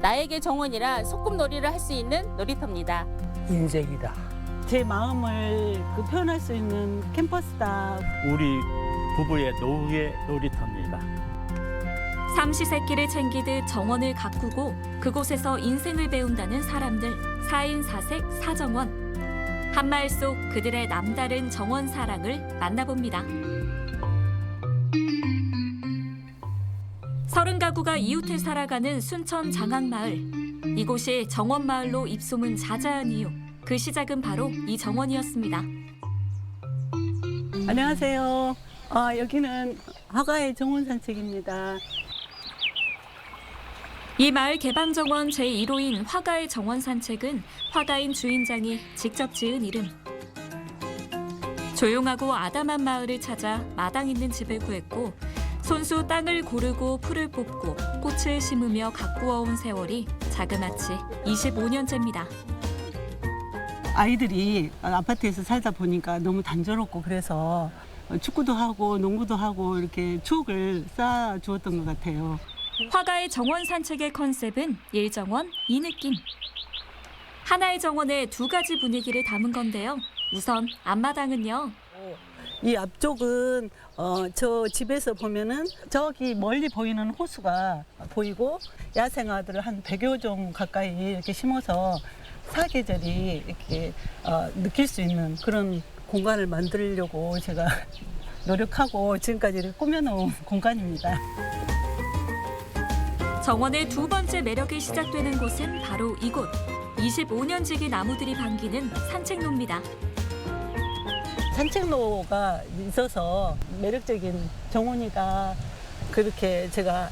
Speaker 13: 나에게 정원이라 소꿉놀이를 할 수 있는 놀이터입니다.
Speaker 14: 인생이다. 제 마음을 표현할 수 있는 캠퍼스다. 우리 부부의 노후의 놀이터입니다.
Speaker 12: 삼시세끼를 챙기듯 정원을 가꾸고 그곳에서 인생을 배운다는 사람들. 4인 4색 4정원. 한마을 속 그들의 남다른 정원 사랑을 만나봅니다. 30가구가 이웃해 살아가는 순천 장항마을. 이곳이 정원마을로 입소문 자자한 이유. 그 시작은 바로 이 정원이었습니다.
Speaker 14: 안녕하세요. 여기는 화가의 정원 산책입니다.
Speaker 12: 이 마을 개방정원 제1호인 화가의 정원 산책은 화가인 주인장이 직접 지은 이름. 조용하고 아담한 마을을 찾아 마당 있는 집을 구했고 손수 땅을 고르고 풀을 뽑고 꽃을 심으며 가꾸어온 세월이 자그마치 25년째입니다.
Speaker 14: 아이들이 아파트에서 살다 보니까 너무 단조롭고 그래서 축구도 하고 농구도 하고 이렇게 추억을 쌓아주었던 것 같아요.
Speaker 12: 화가의 정원 산책의 컨셉은 일정원, 이느낌. 하나의 정원에 두 가지 분위기를 담은 건데요. 우선 앞마당은요.
Speaker 14: 이 앞쪽은 저 집에서 보면은 저기 멀리 보이는 호수가 보이고 야생화들을 한 100여 종 가까이 이렇게 심어서 사계절이 이렇게 느낄 수 있는 그런 공간을 만들려고 제가 노력하고 지금까지 이렇게 꾸며놓은 공간입니다.
Speaker 12: 정원의 두 번째 매력이 시작되는 곳은 바로 이곳. 25년 지기 나무들이 반기는 산책로입니다.
Speaker 14: 산책로가 있어서 매력적인 정원이다. 그렇게 제가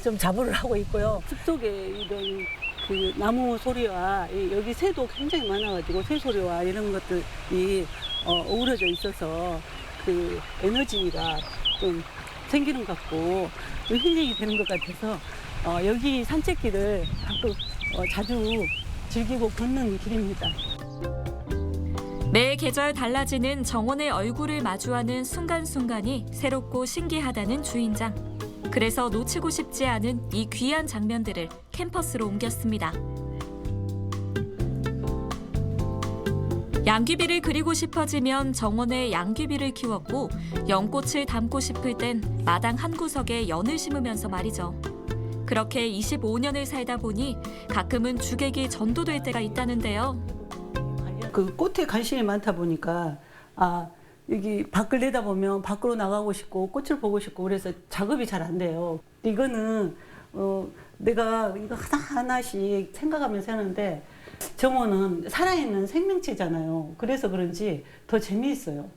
Speaker 14: 좀 자부를 하고 있고요. 숲속에 이런 그 나무 소리와 여기 새도 굉장히 많아가지고 새 소리와 이런 것들이 어우러져 있어서 그 에너지가 좀 생기는 것 같고 좀 힐링이 되는 것 같아서 여기 산책길을 가끔 자주 즐기고 걷는 길입니다.
Speaker 12: 매 계절 달라지는 정원의 얼굴을 마주하는 순간순간이 새롭고 신기하다는 주인장. 그래서 놓치고 싶지 않은 이 귀한 장면들을 캠퍼스로 옮겼습니다. 양귀비를 그리고 싶어지면 정원에 양귀비를 키웠고 연꽃을 담고 싶을 땐 마당 한 구석에 연을 심으면서 말이죠. 그렇게 25년을 살다 보니 가끔은 주객이 전도될 때가 있다는데요.
Speaker 14: 그 꽃에 관심이 많다 보니까 여기 밖을 내다보면 밖으로 나가고 싶고 꽃을 보고 싶고 그래서 작업이 잘 안 돼요. 이거는 내가 이거 하나하나씩 생각하면서 하는데 정원은 살아있는 생명체잖아요. 그래서 그런지 더 재미있어요.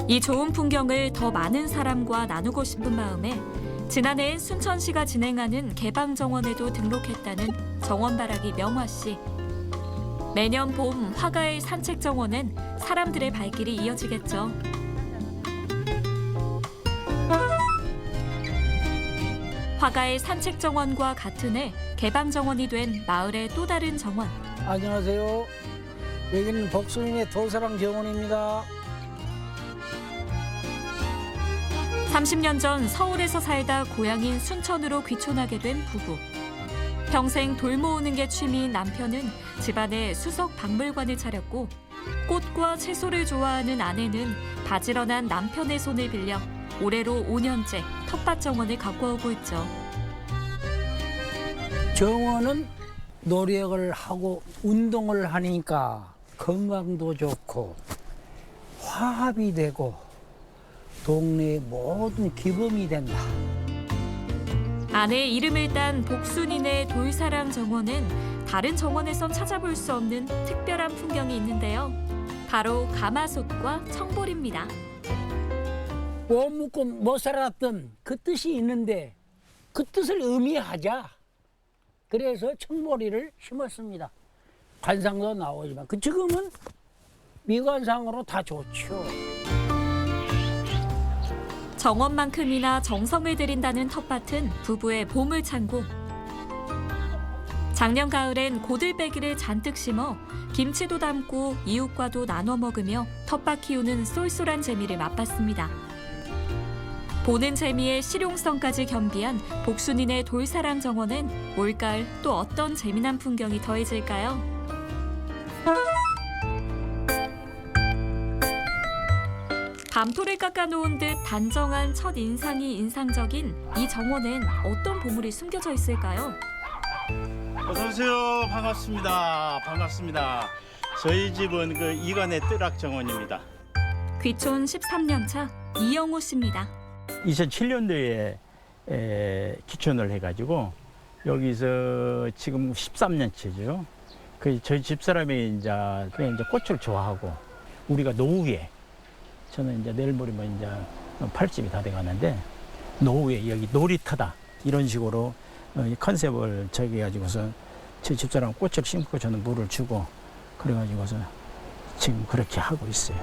Speaker 12: 이 좋은 풍경을 더 많은 사람과 나누고 싶은 마음에 지난해엔 순천시가 진행하는 개방정원에도 등록했다는 정원바라기 명화 씨. 매년 봄 화가의 산책정원엔 사람들의 발길이 이어지겠죠. 화가의 산책정원과 같은 해 개방정원이 된 마을의 또 다른 정원.
Speaker 15: 안녕하세요. 여기는 복순인의 돌사랑 정원입니다.
Speaker 12: 30년 전 서울에서 살다 고향인 순천으로 귀촌하게 된 부부. 평생 돌 모으는 게 취미인 남편은 집안에 수석 박물관을 차렸고 꽃과 채소를 좋아하는 아내는 바지런한 남편의 손을 빌려 올해로 5년째 텃밭 정원을 가꾸어오고 있죠.
Speaker 15: 정원은 노력을 하고 운동을 하니까 건강도 좋고 화합이 되고 동네의 모든 기범이 된다.
Speaker 12: 아내의 이름을 딴 복순인의 돌사랑 정원은 다른 정원에선 찾아볼 수 없는 특별한 풍경이 있는데요. 바로 가마솥과 청보리입니다.
Speaker 15: 못 묵고 못 살았던 그 뜻이 있는데 그 뜻을 의미하자. 그래서 청보리를 심었습니다. 관상도 나오지만 지금은 미관상으로 다 좋죠.
Speaker 12: 정원만큼이나 정성을 들인다는 텃밭은 부부의 보물창고. 작년 가을엔 고들빼기를 잔뜩 심어 김치도 담고 이웃과도 나눠 먹으며 텃밭 키우는 쏠쏠한 재미를 맛봤습니다. 보는 재미에 실용성까지 겸비한 복순인의 돌사랑 정원엔 올가을 또 어떤 재미난 풍경이 더해질까요? 밤토를 깎아놓은 듯 단정한 첫 인상이 인상적인 이 정원엔 어떤 보물이 숨겨져 있을까요?
Speaker 16: 어서 오세요. 반갑습니다. 반갑습니다. 저희 집은 그 이관의 뜨락 정원입니다.
Speaker 12: 귀촌 13년 차 이영호 씨입니다.
Speaker 16: 2007년도에 귀촌을 해가지고 여기서 지금 13년째죠. 그 저희 집사람이 이제 그냥 이제 꽃을 좋아하고 우리가 노후에 저는 이제 내일 모레면 이제 80이 다 돼가는데 노후에 여기 놀이터다 이런 식으로 컨셉을 정해가지고서 제 집사람 꽃을 심고 저는 물을 주고 그래가지고서 지금 그렇게 하고 있어요.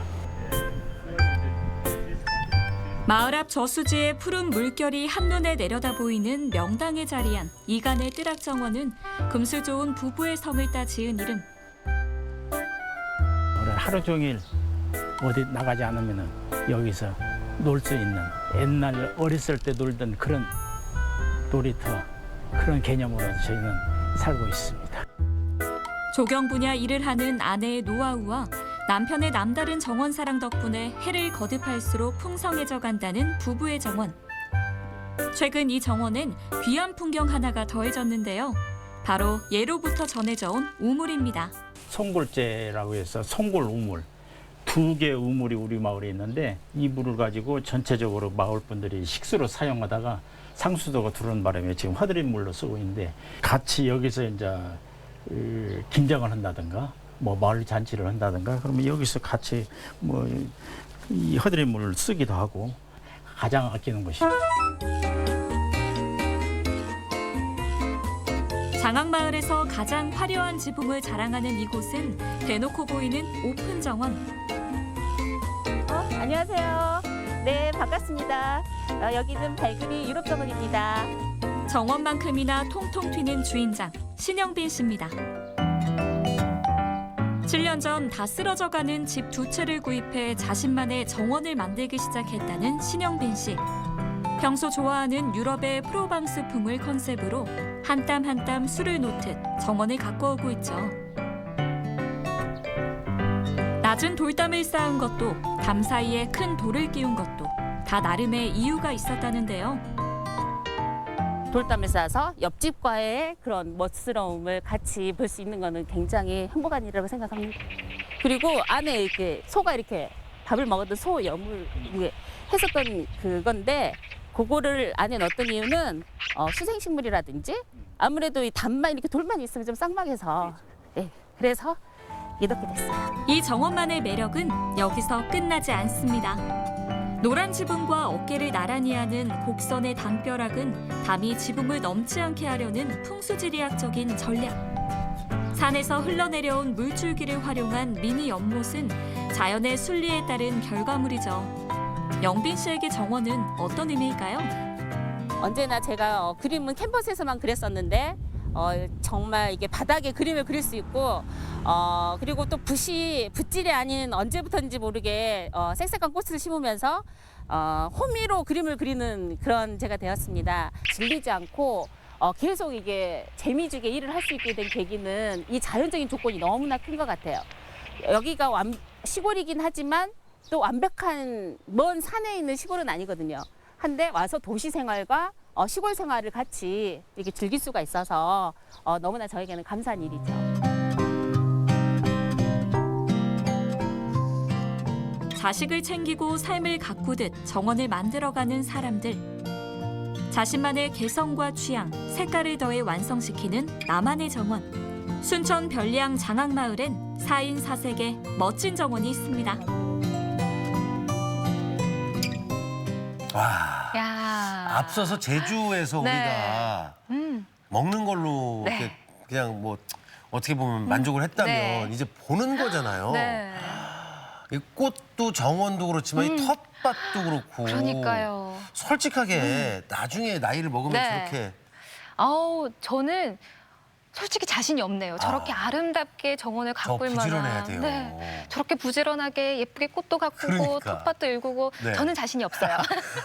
Speaker 12: 마을 앞 저수지의 푸른 물결이 한눈에 내려다 보이는 명당에 자리한 이간의 뜨락정원은 금수 좋은 부부의 성을 따 지은 이름.
Speaker 16: 하루 종일 어디 나가지 않으면 여기서 놀 수 있는 옛날 어렸을 때 놀던 그런 놀이터 그런 개념으로 저희는 살고 있습니다.
Speaker 12: 조경 분야 일을 하는 아내의 노하우와 남편의 남다른 정원 사랑 덕분에 해를 거듭할수록 풍성해져 간다는 부부의 정원. 최근 이 정원엔 귀한 풍경 하나가 더해졌는데요. 바로 예로부터 전해져 온 우물입니다.
Speaker 16: 송골제라고 해서 송골 우물 2개 우물이 우리 마을에 있는데 이 물을 가지고 전체적으로 마을 분들이 식수로 사용하다가 상수도가 들어온 바람에 지금 화드린 물로 쓰고 있는데 같이 여기서 이제 김장을 한다든가 뭐 마을 잔치를 한다든가 그러면 여기서 같이 뭐 이 화드린 물을 쓰기도 하고 가장 아끼는 것이.
Speaker 12: 장항마을에서 가장 화려한 지붕을 자랑하는 이곳은 대놓고 보이는 오픈 정원.
Speaker 13: 안녕하세요. 네, 반갑습니다. 여기는 발그리 유럽 정원입니다.
Speaker 12: 정원만큼이나 통통 튀는 주인장 신영빈 씨입니다. 7년 전 다 쓰러져가는 집 2채를 구입해 자신만의 정원을 만들기 시작했다는 신영빈 씨. 평소 좋아하는 유럽의 프로방스풍을 컨셉으로 한 땀 한 땀 술을 놓듯 정원을 가꿔오고 있죠. 낮은 돌담을 쌓은 것도 담 사이에 큰 돌을 끼운 것도 다 나름의 이유가 있었다는데요.
Speaker 13: 돌담을 쌓아서 옆집과의 그런 멋스러움을 같이 볼 수 있는 거는 굉장히 행복한 일이라고 생각합니다. 그리고 안에 이렇게 소가 이렇게 밥을 먹었던 소 염을 했었던 그건데 그거를 안에 넣었던 이유는 수생식물이라든지 아무래도 이 담만 이렇게 돌만 있으면 좀 쌍막해서 그래서 이렇게 됐어요.
Speaker 12: 이 정원만의 매력은 여기서 끝나지 않습니다. 노란 지붕과 어깨를 나란히 하는 곡선의 담벼락은 담이 지붕을 넘지 않게 하려는 풍수지리학적인 전략. 산에서 흘러내려온 물줄기를 활용한 미니 연못은 자연의 순리에 따른 결과물이죠. 영빈 씨에게 정원은 어떤 의미일까요?
Speaker 13: 언제나 제가 그림은 캔버스에서만 그렸었는데 정말 이게 바닥에 그림을 그릴 수 있고 그리고 또 붓질이 아닌 언제부터인지 모르게 색색한 꽃을 심으면서 호미로 그림을 그리는 그런 제가 되었습니다. 질리지 않고 계속 이게 재미지게 일을 할 수 있게 된 계기는 이 자연적인 조건이 너무나 큰 것 같아요. 여기가 시골이긴 하지만 또 완벽한 먼 산에 있는 시골은 아니거든요. 한데 와서 도시 생활과 시골 생활을 같이 이렇게 즐길 수가 있어서 너무나 저에게는 감사한 일이죠.
Speaker 12: 자식을 챙기고 삶을 가꾸듯 정원을 만들어가는 사람들. 자신만의 개성과 취향, 색깔을 더해 완성시키는 나만의 정원. 순천 별리항 장항마을엔 4인 4색의 멋진 정원이 있습니다.
Speaker 1: 와.
Speaker 2: 야.
Speaker 1: 앞서서 제주에서
Speaker 2: 네.
Speaker 1: 우리가 먹는 걸로
Speaker 2: 네.
Speaker 1: 이렇게 그냥 뭐 어떻게 보면 만족을 했다면
Speaker 2: 네.
Speaker 1: 이제 보는 거잖아요.
Speaker 2: 네.
Speaker 1: 이 꽃도 정원도 그렇지만 이 텃밭도 그렇고.
Speaker 2: 그러니까요.
Speaker 1: 솔직하게 나중에 나이를 먹으면
Speaker 2: 네.
Speaker 1: 저렇게
Speaker 2: 저는 솔직히 자신이 없네요. 저렇게 아름답게 정원을 가꿀 만한.
Speaker 1: 부지런해야 돼요.
Speaker 2: 네. 저렇게 부지런하게 예쁘게 꽃도 가꾸고
Speaker 1: 그러니까.
Speaker 2: 텃밭도 일구고
Speaker 1: 네.
Speaker 2: 저는 자신이 없어요.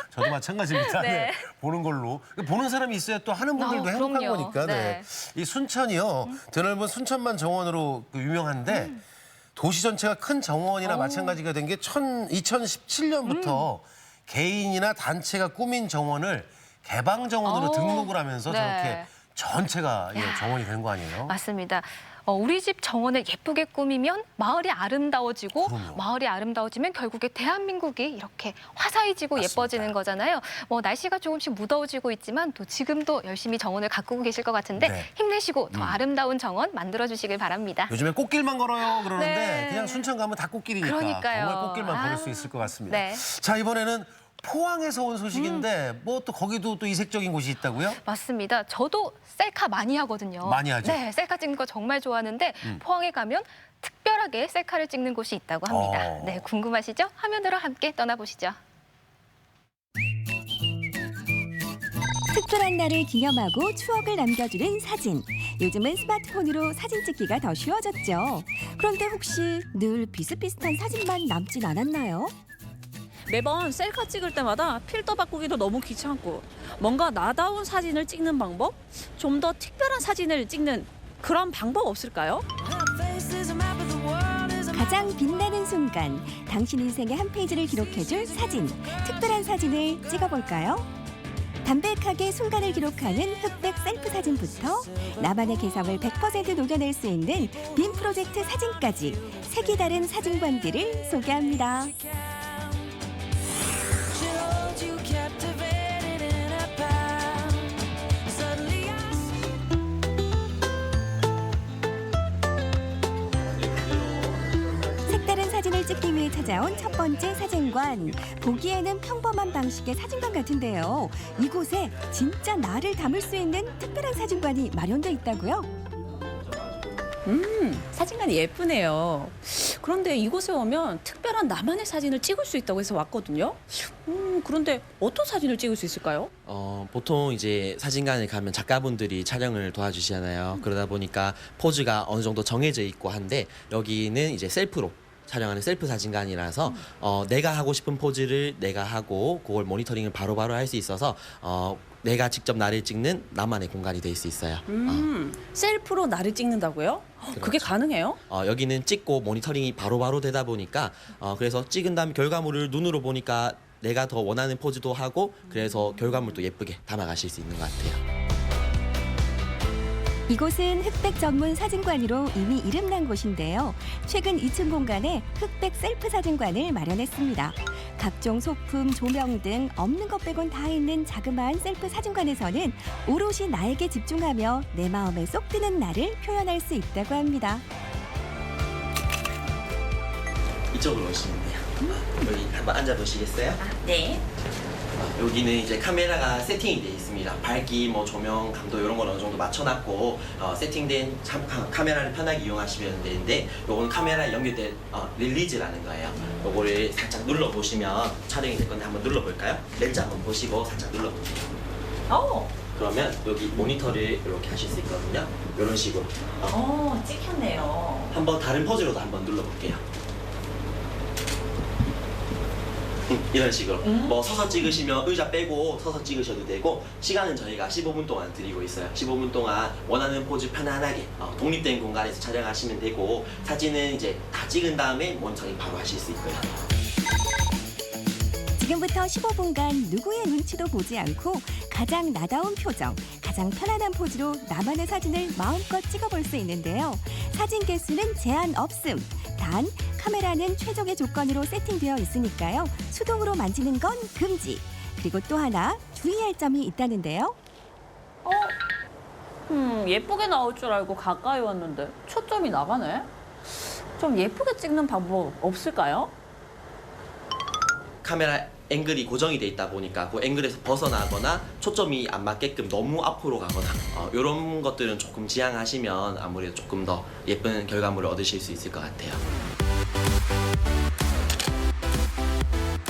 Speaker 1: 저도 마찬가지입니다.
Speaker 2: 네.
Speaker 1: 네. 보는 걸로. 보는 사람이 있어야 또 하는 분들도 행복한
Speaker 2: 그럼요.
Speaker 1: 거니까. 네. 이 순천이요. 드넓은 순천만 정원으로 유명한데 도시 전체가 큰 정원이나 마찬가지가 된 게 2017년부터 개인이나 단체가 꾸민 정원을 개방 정원으로 등록을 하면서
Speaker 2: 네.
Speaker 1: 저렇게 전체가 정원이 된 거 아니에요?
Speaker 2: 맞습니다. 우리 집 정원을 예쁘게 꾸미면 마을이 아름다워지고 마을이 아름다워지면 결국에 대한민국이 이렇게 화사해지고
Speaker 1: 맞습니다.
Speaker 2: 예뻐지는 거잖아요. 날씨가 조금씩 무더워지고 있지만 또 지금도 열심히 정원을 가꾸고 계실 것 같은데
Speaker 1: 네.
Speaker 2: 힘내시고 더 아름다운 정원 만들어주시길 바랍니다.
Speaker 1: 요즘에 꽃길만 걸어요 그러는데
Speaker 2: 네.
Speaker 1: 그냥 순천 가면 다 꽃길이니까
Speaker 2: 그러니까요.
Speaker 1: 정말 꽃길만 걸을 수 있을 것 같습니다.
Speaker 2: 네.
Speaker 1: 자, 이번에는 포항에서 온 소식인데 뭐 또 거기도 또 이색적인 곳이 있다고요?
Speaker 2: 맞습니다. 저도 셀카 많이 하거든요.
Speaker 1: 많이 하죠?
Speaker 2: 네, 셀카 찍는 거 정말 좋아하는데 포항에 가면 특별하게 셀카를 찍는 곳이 있다고 합니다. 네, 궁금하시죠? 화면으로 함께 떠나보시죠.
Speaker 17: 특별한 날을 기념하고 추억을 남겨주는 사진. 요즘은 스마트폰으로 사진 찍기가 더 쉬워졌죠. 그런데 혹시 늘 비슷비슷한 사진만 남진 않았나요?
Speaker 18: 매번 셀카 찍을 때마다 필터 바꾸기도 너무 귀찮고 뭔가 나다운 사진을 찍는 방법? 좀 더 특별한 사진을 찍는 그런 방법 없을까요?
Speaker 17: 가장 빛나는 순간, 당신 인생의 한 페이지를 기록해줄 사진. 특별한 사진을 찍어볼까요? 담백하게 순간을 기록하는 흑백 셀프 사진부터 나만의 개성을 100% 녹여낼 수 있는 빔 프로젝트 사진까지 색이 다른 사진관들을 소개합니다. 색다른 사진을 찍기 위해 찾아온 첫 번째 사진관. 보기에는 평범한 방식의 사진관 같은데요. 이곳에 진짜 나를 담을 수 있는 특별한 사진관이 마련돼 있다고요?
Speaker 18: 사진관이 예쁘네요. 그런데 이곳에 오면 특별한 나만의 사진을 찍을 수 있다고 해서 왔거든요. 그런데 어떤 사진을 찍을 수 있을까요?
Speaker 19: 보통 이제 사진관에 가면 작가분들이 촬영을 도와주시잖아요. 그러다 보니까 포즈가 어느 정도 정해져 있고 한데 여기는 이제 셀프로 촬영하는 셀프 사진관이라서 내가 하고 싶은 포즈를 내가 하고 그걸 모니터링을 바로바로 할 수 있어서 내가 직접 나를 찍는 나만의 공간이 될 수 있어요.
Speaker 18: 셀프로 나를 찍는다고요? 그게 가능해요?
Speaker 19: 여기는 찍고 모니터링이 바로바로 되다 보니까 그래서 찍은 다음 결과물을 눈으로 보니까 내가 더 원하는 포즈도 하고 그래서 결과물도 예쁘게 담아가실 수 있는 것 같아요.
Speaker 17: 이곳은 흑백 전문 사진관으로 이미 이름난 곳인데요. 최근 2층 공간에 흑백 셀프 사진관을 마련했습니다. 각종 소품, 조명 등 없는 것 빼곤 다 있는 자그마한 셀프 사진관에서는 오롯이 나에게 집중하며 내 마음에 쏙 드는 나를 표현할 수 있다고 합니다.
Speaker 19: 이쪽으로 오시면 돼요. 여기 한번 앉아보시겠어요?
Speaker 18: 네.
Speaker 19: 여기는 이제 카메라가 세팅이 되어 있습니다. 밝기, 뭐 조명, 감도 이런 건 어느 정도 맞춰놨고 세팅된 카메라를 편하게 이용하시면 되는데 요거는 카메라에 연결된 릴리즈라는 거예요. 요거를 살짝 눌러보시면 촬영이 될 건데 한번 눌러볼까요? 렌즈 한번 보시고 살짝 눌러볼게요. 그러면 여기 모니터를 이렇게 하실 수 있거든요. 이런 식으로.
Speaker 18: 찍혔네요.
Speaker 19: 한번 다른 포즈로도 한번 눌러볼게요. 이런 식으로 뭐 서서 찍으시면 의자 빼고 서서 찍으셔도 되고 시간은 저희가 15분 동안 드리고 있어요. 15분 동안 원하는 포즈 편안하게 독립된 공간에서 촬영하시면 되고 사진은 이제 다 찍은 다음에 모니터링 바로 하실 수 있고요.
Speaker 17: 지금부터 15분간 누구의 눈치도 보지 않고 가장 나다운 표정, 가장 편안한 포즈로 나만의 사진을 마음껏 찍어볼 수 있는데요. 사진 개수는 제한 없음. 단 카메라는 최적의 조건으로 세팅되어 있으니까요. 수동으로 만지는 건 금지. 그리고 또 하나 주의할 점이 있다는데요.
Speaker 18: 예쁘게 나올 줄 알고 가까이 왔는데 초점이 나가네. 좀 예쁘게 찍는 방법 없을까요?
Speaker 19: 카메라 앵글이 고정이 돼 있다 보니까 그 앵글에서 벗어나거나 초점이 안 맞게끔 너무 앞으로 가거나 이런 것들은 조금 지양하시면 아무래도 조금 더 예쁜 결과물을 얻으실 수 있을 것 같아요.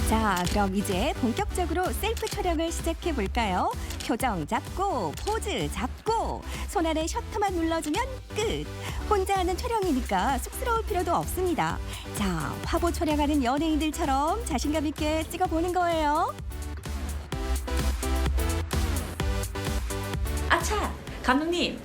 Speaker 17: 자, 그럼 이제 본격적으로 셀프 촬영을 시작해 볼까요? 표정 잡고 포즈 잡고 손 안에 셔터만 눌러주면 끝. 혼자 하는 촬영이니까 쑥스러울 필요도 없습니다. 자, 화보 촬영하는 연예인들처럼 자신감 있게 찍어보는 거예요.
Speaker 18: 아차! 감독님!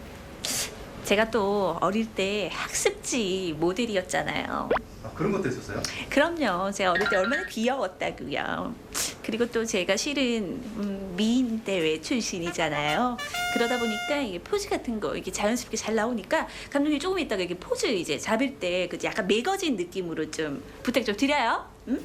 Speaker 18: 제가 또 어릴 때 학습지 모델이었잖아요.
Speaker 20: 그런 것도 있었어요?
Speaker 18: 그럼요. 제가 어릴 때 얼마나 귀여웠다고요. 그리고 또 제가 실은 미인 대회 출신이잖아요. 그러다 보니까 이게 포즈 같은 거 이게 자연스럽게 잘 나오니까 감독님 조금 있다가 이게 포즈 이제 잡을 때 그 약간 매거진 느낌으로 좀 부탁 좀 드려요. 응?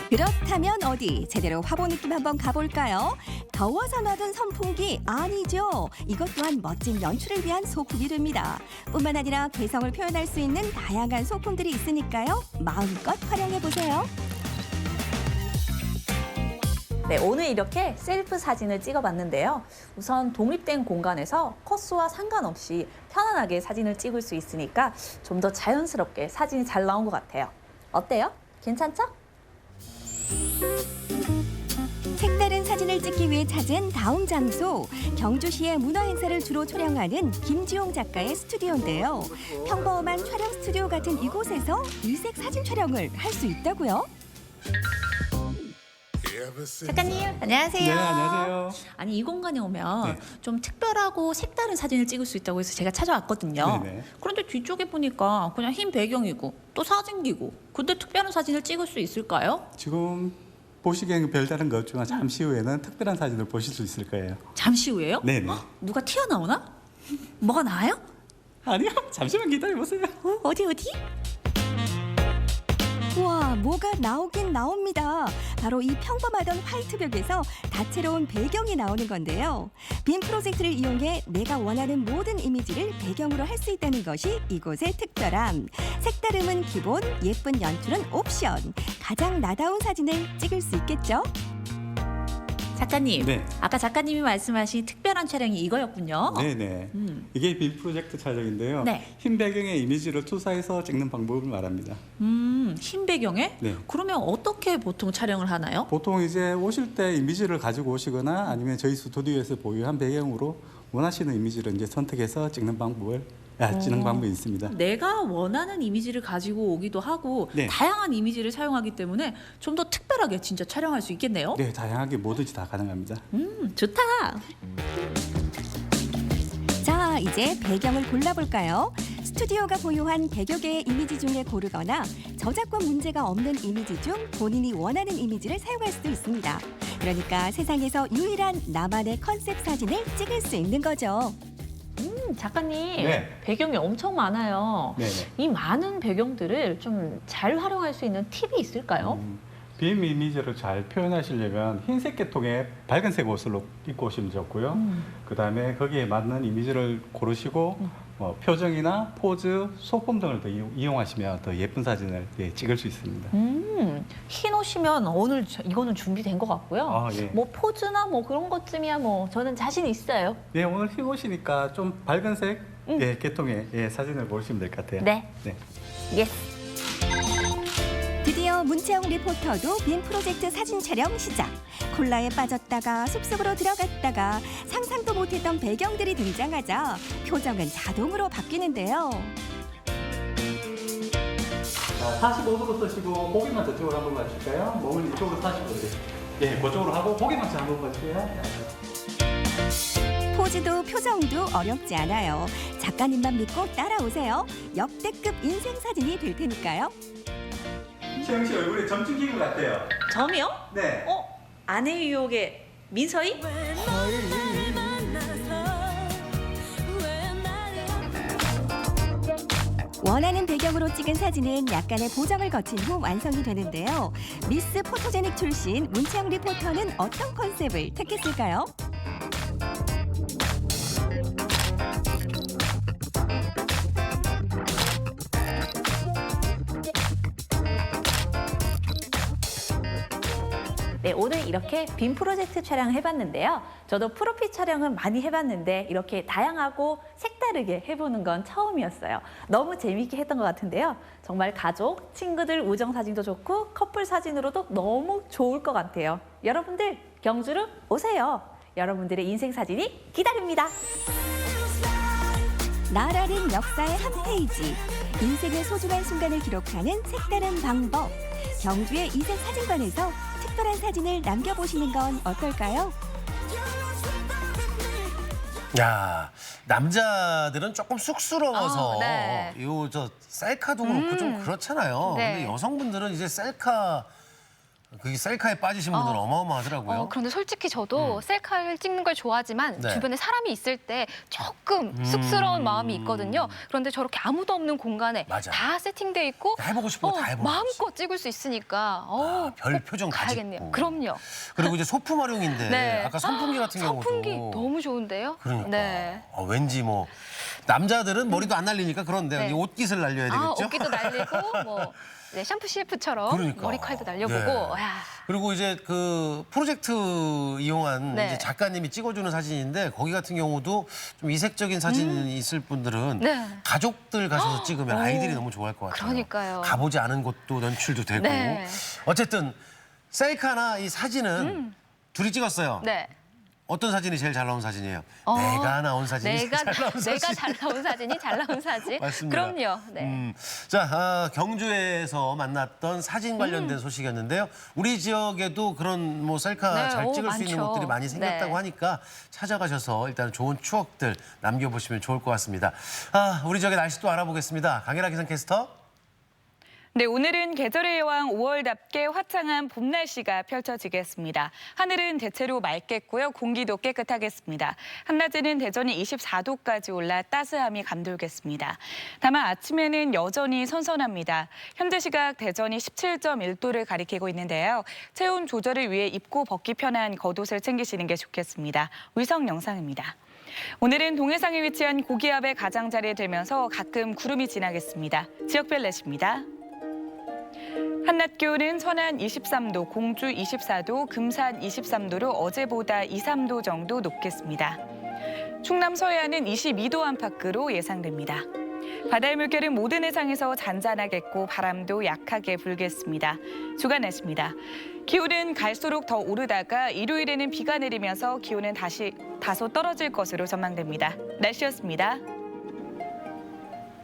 Speaker 17: 그렇다면 어디 제대로 화보 느낌 한번 가볼까요? 더워서 놔둔 선풍기 아니죠. 이것 또한 멋진 연출을 위한 소품이 됩니다. 뿐만 아니라 개성을 표현할 수 있는 다양한 소품들이 있으니까요. 마음껏 활용해보세요.
Speaker 18: 네, 오늘 이렇게 셀프 사진을 찍어봤는데요. 우선 독립된 공간에서 코스와 상관없이 편안하게 사진을 찍을 수 있으니까 좀 더 자연스럽게 사진이 잘 나온 것 같아요. 어때요? 괜찮죠?
Speaker 17: 색다른 사진을 찍기 위해 찾은 다음 장소, 경주시의 문화 행사를 주로 촬영하는 김지용 작가의 스튜디오인데요. 평범한 촬영 스튜디오 같은 이곳에서 일색 사진 촬영을 할 수 있다고요?
Speaker 18: 작가님, 안녕하세요.
Speaker 20: 네, 안녕하세요.
Speaker 18: 아니, 이 공간에 오면
Speaker 20: 네.
Speaker 18: 좀 특별하고 색다른 사진을 찍을 수 있다고 해서 제가 찾아왔거든요.
Speaker 20: 네네.
Speaker 18: 그런데 뒤쪽에 보니까 그냥 흰 배경이고 또 사진기고 근데 특별한 사진을 찍을 수 있을까요?
Speaker 20: 지금 보시기에는 별다른 것 없지만 잠시 후에는 특별한 사진을 보실 수 있을 거예요.
Speaker 3: 잠시 후에요?
Speaker 20: 네네.
Speaker 3: 누가 튀어나오나? 뭐가 나와요?
Speaker 20: 아니요, 잠시만 기다려보세요.
Speaker 3: 어디?
Speaker 17: 우와, 뭐가 나오긴 나옵니다. 바로 이 평범하던 화이트벽에서 다채로운 배경이 나오는 건데요. 빔 프로젝트를 이용해 내가 원하는 모든 이미지를 배경으로 할 수 있다는 것이 이곳의 특별함. 색다름은 기본, 예쁜 연출은 옵션. 가장 나다운 사진을 찍을 수 있겠죠?
Speaker 3: 작가님,
Speaker 20: 네.
Speaker 3: 아까 작가님이 말씀하신 특별한 촬영이 이거였군요.
Speaker 20: 네네. 이게 빔 프로젝트 촬영인데요.
Speaker 3: 네.
Speaker 20: 흰 배경에 이미지를 투사해서 찍는 방법을 말합니다.
Speaker 3: 흰 배경에?
Speaker 20: 네.
Speaker 3: 그러면 어떻게 보통 촬영을 하나요?
Speaker 20: 보통 이제 오실 때 이미지를 가지고 오시거나 아니면 저희 스튜디오에서 보유한 배경으로 원하시는 이미지를 이제 선택해서 찍는 방법이 있습니다.
Speaker 3: 내가 원하는 이미지를 가지고 오기도 하고
Speaker 20: 네.
Speaker 3: 다양한 이미지를 사용하기 때문에 좀 더 특별하게 진짜 촬영할 수 있겠네요.
Speaker 20: 네, 다양하게 뭐든지 다 가능합니다.
Speaker 3: 좋다.
Speaker 17: 자, 이제 배경을 골라볼까요? 스튜디오가 보유한 100여 개의 이미지 중에 고르거나 저작권 문제가 없는 이미지 중 본인이 원하는 이미지를 사용할 수도 있습니다. 그러니까 세상에서 유일한 나만의 컨셉 사진을 찍을 수 있는 거죠.
Speaker 21: 작가님,
Speaker 20: 네.
Speaker 21: 배경이 엄청 많아요.
Speaker 20: 네네.
Speaker 21: 이 많은 배경들을 좀 잘 활용할 수 있는 팁이 있을까요?
Speaker 20: 빔 이미지를 잘 표현하시려면 흰색 계통의 밝은색 옷을 입고 오시면 좋고요. 그다음에 거기에 맞는 이미지를 고르시고 표정이나 포즈, 소품 등을 더 이용하시면 더 예쁜 사진을 찍을 수 있습니다.
Speaker 21: 흰 옷이면 오늘 이거는 준비된 것 같고요.
Speaker 20: 아, 예.
Speaker 21: 뭐 포즈나 뭐 그런 것쯤이야 뭐 저는 자신 있어요.
Speaker 20: 네, 오늘 흰 옷이니까 좀 밝은색 계통의 사진을 보시면 될 것 같아요.
Speaker 21: 네. 예스.
Speaker 17: 드디어 문채영 리포터도 빔 프로젝트 사진 촬영 시작. 콜라에 빠졌다가 숲속으로 들어갔다가 상상도 못했던 배경들이 등장하자 표정은 자동으로 바뀌는데요.
Speaker 20: 자, 45도로 쓰시고 고개만 저쪽으로 한번 봐주실까요? 몸을 이쪽으로 45도. 예, 그쪽으로 하고 고개만 한번 봐주세요.
Speaker 17: 포즈도 표정도 어렵지 않아요. 작가님만 믿고 따라오세요. 역대급 인생 사진이 될 테니까요.
Speaker 20: 채영 씨 얼굴에 점 찍힌 것 같아요.
Speaker 3: 점이요?
Speaker 20: 네.
Speaker 3: 아내 유혹의 민서희?
Speaker 17: 원하는 배경으로 찍은 사진은 약간의 보정을 거친 후 완성이 되는데요. 미스 포토제닉 출신 문채영 리포터는 어떤 컨셉을 택했을까요?
Speaker 21: 네, 오늘 이렇게 빔 프로젝트 촬영을 해봤는데요. 저도 프로필 촬영은 많이 해봤는데 이렇게 다양하고 색다르게 해보는 건 처음이었어요. 너무 재미있게 했던 것 같은데요. 정말 가족, 친구들 우정 사진도 좋고 커플 사진으로도 너무 좋을 것 같아요. 여러분들 경주로 오세요. 여러분들의 인생 사진이 기다립니다.
Speaker 17: 나라는 역사의 한 페이지. 인생의 소중한 순간을 기록하는 색다른 방법. 경주의 인생 사진관에서 특별한 사진을 남겨보시는 건 어떨까요?
Speaker 1: 야, 남자들은 조금 쑥스러워서
Speaker 2: 네.
Speaker 1: 요 저 셀카도 그렇고 좀 그렇잖아요.
Speaker 2: 네.
Speaker 1: 근데 여성분들은 이제 셀카에 빠지신 분들은 어마어마하더라고요.
Speaker 2: 그런데 솔직히 저도 셀카를 찍는 걸 좋아하지만
Speaker 1: 네.
Speaker 2: 주변에 사람이 있을 때 조금 쑥스러운 마음이 있거든요. 그런데 저렇게 아무도 없는 공간에
Speaker 1: 맞아.
Speaker 2: 다 세팅돼 있고
Speaker 1: 해보고 싶은 거 다 해보고
Speaker 2: 마음껏 찍을 수 있으니까
Speaker 1: 별 표정 다
Speaker 2: 가야겠네요.
Speaker 1: 짓고.
Speaker 2: 그럼요.
Speaker 1: 그리고 이제 소품 활용인데
Speaker 2: 네.
Speaker 1: 아까 선풍기 같은 경우도
Speaker 2: 선풍기 너무 좋은데요?
Speaker 1: 그러니까
Speaker 2: 네.
Speaker 1: 왠지 뭐 남자들은 머리도 안 날리니까 그런데
Speaker 2: 네.
Speaker 1: 이 옷깃을 날려야 되겠죠?
Speaker 2: 옷깃도 날리고 뭐 네, 샴푸 CF처럼
Speaker 1: 그러니까.
Speaker 2: 머리칼도 날려보고.
Speaker 1: 예.
Speaker 2: 야.
Speaker 1: 그리고 이제 그 프로젝트 이용한
Speaker 2: 네.
Speaker 1: 이제 작가님이 찍어주는 사진인데 거기 같은 경우도 좀 이색적인 사진이 있을 분들은
Speaker 2: 네.
Speaker 1: 가족들 가셔서 찍으면
Speaker 2: 오.
Speaker 1: 아이들이 너무 좋아할 것 같아요.
Speaker 2: 그러니까요.
Speaker 1: 가보지 않은 곳도 연출도 되고.
Speaker 2: 네.
Speaker 1: 어쨌든 셀카나 이 사진은 둘이 찍었어요.
Speaker 2: 네.
Speaker 1: 어떤 사진이 제일 잘 나온 사진이에요? 내가 나온 사진이 제일 잘 나온 사진.
Speaker 2: 내가 잘 나온 사진이 잘 나온 사진.
Speaker 1: 맞습니다.
Speaker 2: 그럼요. 네.
Speaker 1: 자, 경주에서 만났던 사진 관련된 소식이었는데요. 우리 지역에도 그런 뭐 셀카
Speaker 2: 네,
Speaker 1: 잘 찍을 수 있는
Speaker 2: 많죠.
Speaker 1: 곳들이 많이 생겼다고
Speaker 2: 네.
Speaker 1: 하니까 찾아가셔서 일단 좋은 추억들 남겨보시면 좋을 것 같습니다. 우리 지역의 날씨 또 알아보겠습니다. 강혜라 기상캐스터.
Speaker 7: 네, 오늘은 계절의 여왕 5월답게 화창한 봄 날씨가 펼쳐지겠습니다. 하늘은 대체로 맑겠고요. 공기도 깨끗하겠습니다. 한낮에는 대전이 24도까지 올라 따스함이 감돌겠습니다. 다만 아침에는 여전히 선선합니다. 현재 시각 대전이 17.1도를 가리키고 있는데요. 체온 조절을 위해 입고 벗기 편한 겉옷을 챙기시는 게 좋겠습니다. 위성 영상입니다. 오늘은 동해상에 위치한 고기압의 가장자리에 들면서 가끔 구름이 지나겠습니다. 지역별 날씨입니다. 한낮 기온은 천안 23도, 공주 24도, 금산 23도로 어제보다 2, 3도 정도 높겠습니다. 충남 서해안은 22도 안팎으로 예상됩니다. 바다의 물결은 모든 해상에서 잔잔하겠고 바람도 약하게 불겠습니다. 주간 날씨입니다. 기온은 갈수록 더 오르다가 일요일에는 비가 내리면서 기온은 다시 다소 떨어질 것으로 전망됩니다. 날씨였습니다.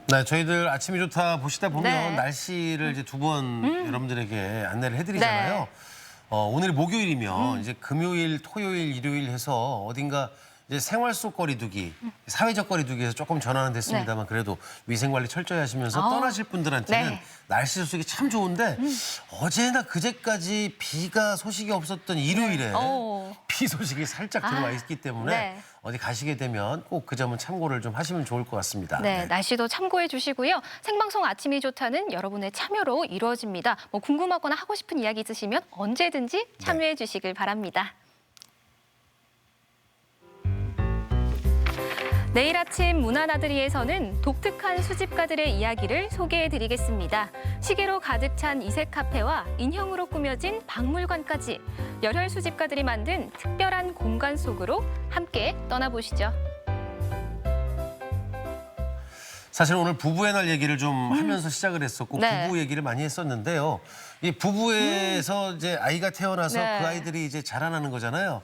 Speaker 1: 네, 저희들 아침이 좋다 보시다 보면
Speaker 2: 네.
Speaker 1: 날씨를 이제 두 번 여러분들에게 안내를 해드리잖아요.
Speaker 2: 네.
Speaker 1: 오늘이 목요일이면 이제 금요일, 토요일, 일요일 해서 어딘가 이제 생활 속 거리두기, 사회적 거리두기에서 조금 전환은 됐습니다만 그래도 위생관리 철저히 하시면서 떠나실 분들한테는
Speaker 2: 네.
Speaker 1: 날씨 소식이 참 좋은데 어제나 그제까지 비가 소식이 없었던 일요일에 비 소식이 살짝 들어와 있기 때문에
Speaker 2: 네.
Speaker 1: 어디 가시게 되면 꼭 그 점은 참고를 좀 하시면 좋을 것 같습니다.
Speaker 2: 네, 날씨도 참고해 주시고요. 생방송 아침이 좋다는 여러분의 참여로 이루어집니다. 뭐 궁금하거나 하고 싶은 이야기 있으시면 언제든지 참여해 주시길 바랍니다. 내일 아침 문화나들이에서는 독특한 수집가들의 이야기를 소개해드리겠습니다. 시계로 가득 찬 이색 카페와 인형으로 꾸며진 박물관까지 열혈 수집가들이 만든 특별한 공간 속으로 함께 떠나보시죠.
Speaker 1: 사실 오늘 부부의 날 얘기를 좀 하면서 시작을 했었고
Speaker 2: 네.
Speaker 1: 부부 얘기를 많이 했었는데요. 이 부부에서 이제 아이가 태어나서
Speaker 2: 네.
Speaker 1: 그 아이들이 이제 자라나는 거잖아요.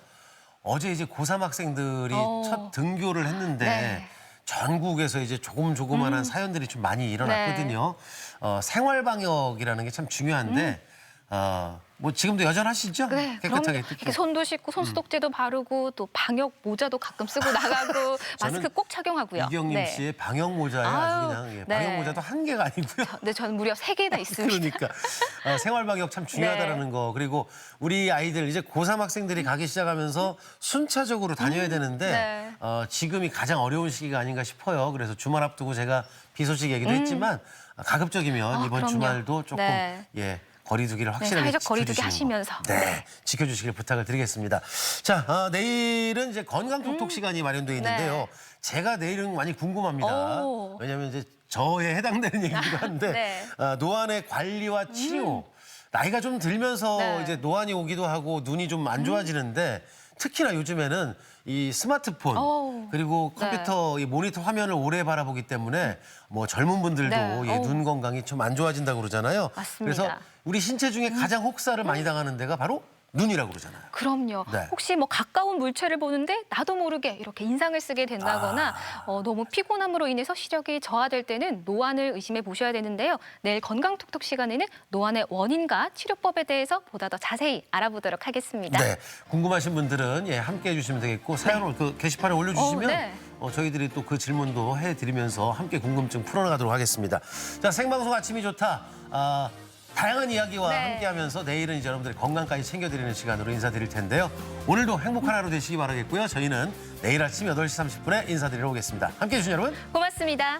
Speaker 1: 어제 이제 고3 학생들이 첫 등교를 했는데
Speaker 2: 네.
Speaker 1: 전국에서 이제 조그만한 사연들이 좀 많이 일어났거든요. 생활 방역이라는 게 참 중요한데 뭐 지금도 여전하시죠?
Speaker 2: 네,
Speaker 1: 깨끗하게
Speaker 2: 그럼요. 이렇게 손도 씻고 손소독제도 바르고 또 방역 모자도 가끔 쓰고 나가고 마스크 꼭 착용하고요.
Speaker 1: 이경림
Speaker 2: 네.
Speaker 1: 씨의 방역 모자에 아주 그냥
Speaker 2: 네.
Speaker 1: 방역 모자도 한 개가 아니고요.
Speaker 2: 네, 저는 무려 3개나 있습니다.
Speaker 1: 그러니까 생활 방역 참 중요하다라는 거. 그리고 우리 아이들 이제 고3 학생들이 가기 시작하면서 순차적으로 다녀야 되는데 지금이 가장 어려운 시기가 아닌가 싶어요. 그래서 주말 앞두고 제가 비 소식 얘기도 했지만 가급적이면 이번
Speaker 2: 그럼요.
Speaker 1: 주말도 조금 거리두기를 확실하게
Speaker 2: 사회적 거리두기
Speaker 1: 지켜주시는
Speaker 2: 하시면서.
Speaker 1: 네, 지켜주시길 부탁을 드리겠습니다. 자, 내일은 이제 건강톡톡 시간이 마련되어 있는데요. 제가 내일은 많이 궁금합니다. 왜냐하면 이제 저에 해당되는 얘기기도 한데 노안의 관리와 치료. 나이가 좀 들면서 이제 노안이 오기도 하고 눈이 좀 안 좋아지는데 특히나 요즘에는 이 스마트폰 그리고 컴퓨터 이 모니터 화면을 오래 바라보기 때문에 뭐 젊은 분들도 눈 건강이 좀 안 좋아진다고 그러잖아요.
Speaker 2: 맞습니다.
Speaker 1: 그래서 우리 신체 중에 가장 혹사를 많이 당하는 데가 바로 눈이라고 그러잖아요.
Speaker 2: 그럼요.
Speaker 1: 네.
Speaker 2: 혹시 뭐 가까운 물체를 보는데 나도 모르게 이렇게 인상을 쓰게 된다거나 너무 피곤함으로 인해서 시력이 저하될 때는 노안을 의심해 보셔야 되는데요. 내일 건강톡톡 시간에는 노안의 원인과 치료법에 대해서 보다 더 자세히 알아보도록 하겠습니다.
Speaker 1: 네, 궁금하신 분들은 함께해 주시면 되겠고 사연을 그 게시판에 올려주시면 저희들이 또 그 질문도 해드리면서 함께 궁금증 풀어나가도록 하겠습니다. 자, 생방송 아침이 좋다. 다양한 이야기와 함께하면서 내일은 이제 여러분들의 건강까지 챙겨드리는 시간으로 인사드릴 텐데요. 오늘도 행복한 하루 되시기 바라겠고요. 저희는 내일 아침 8시 30분에 인사드리러 오겠습니다. 함께해 주신 여러분
Speaker 2: 고맙습니다.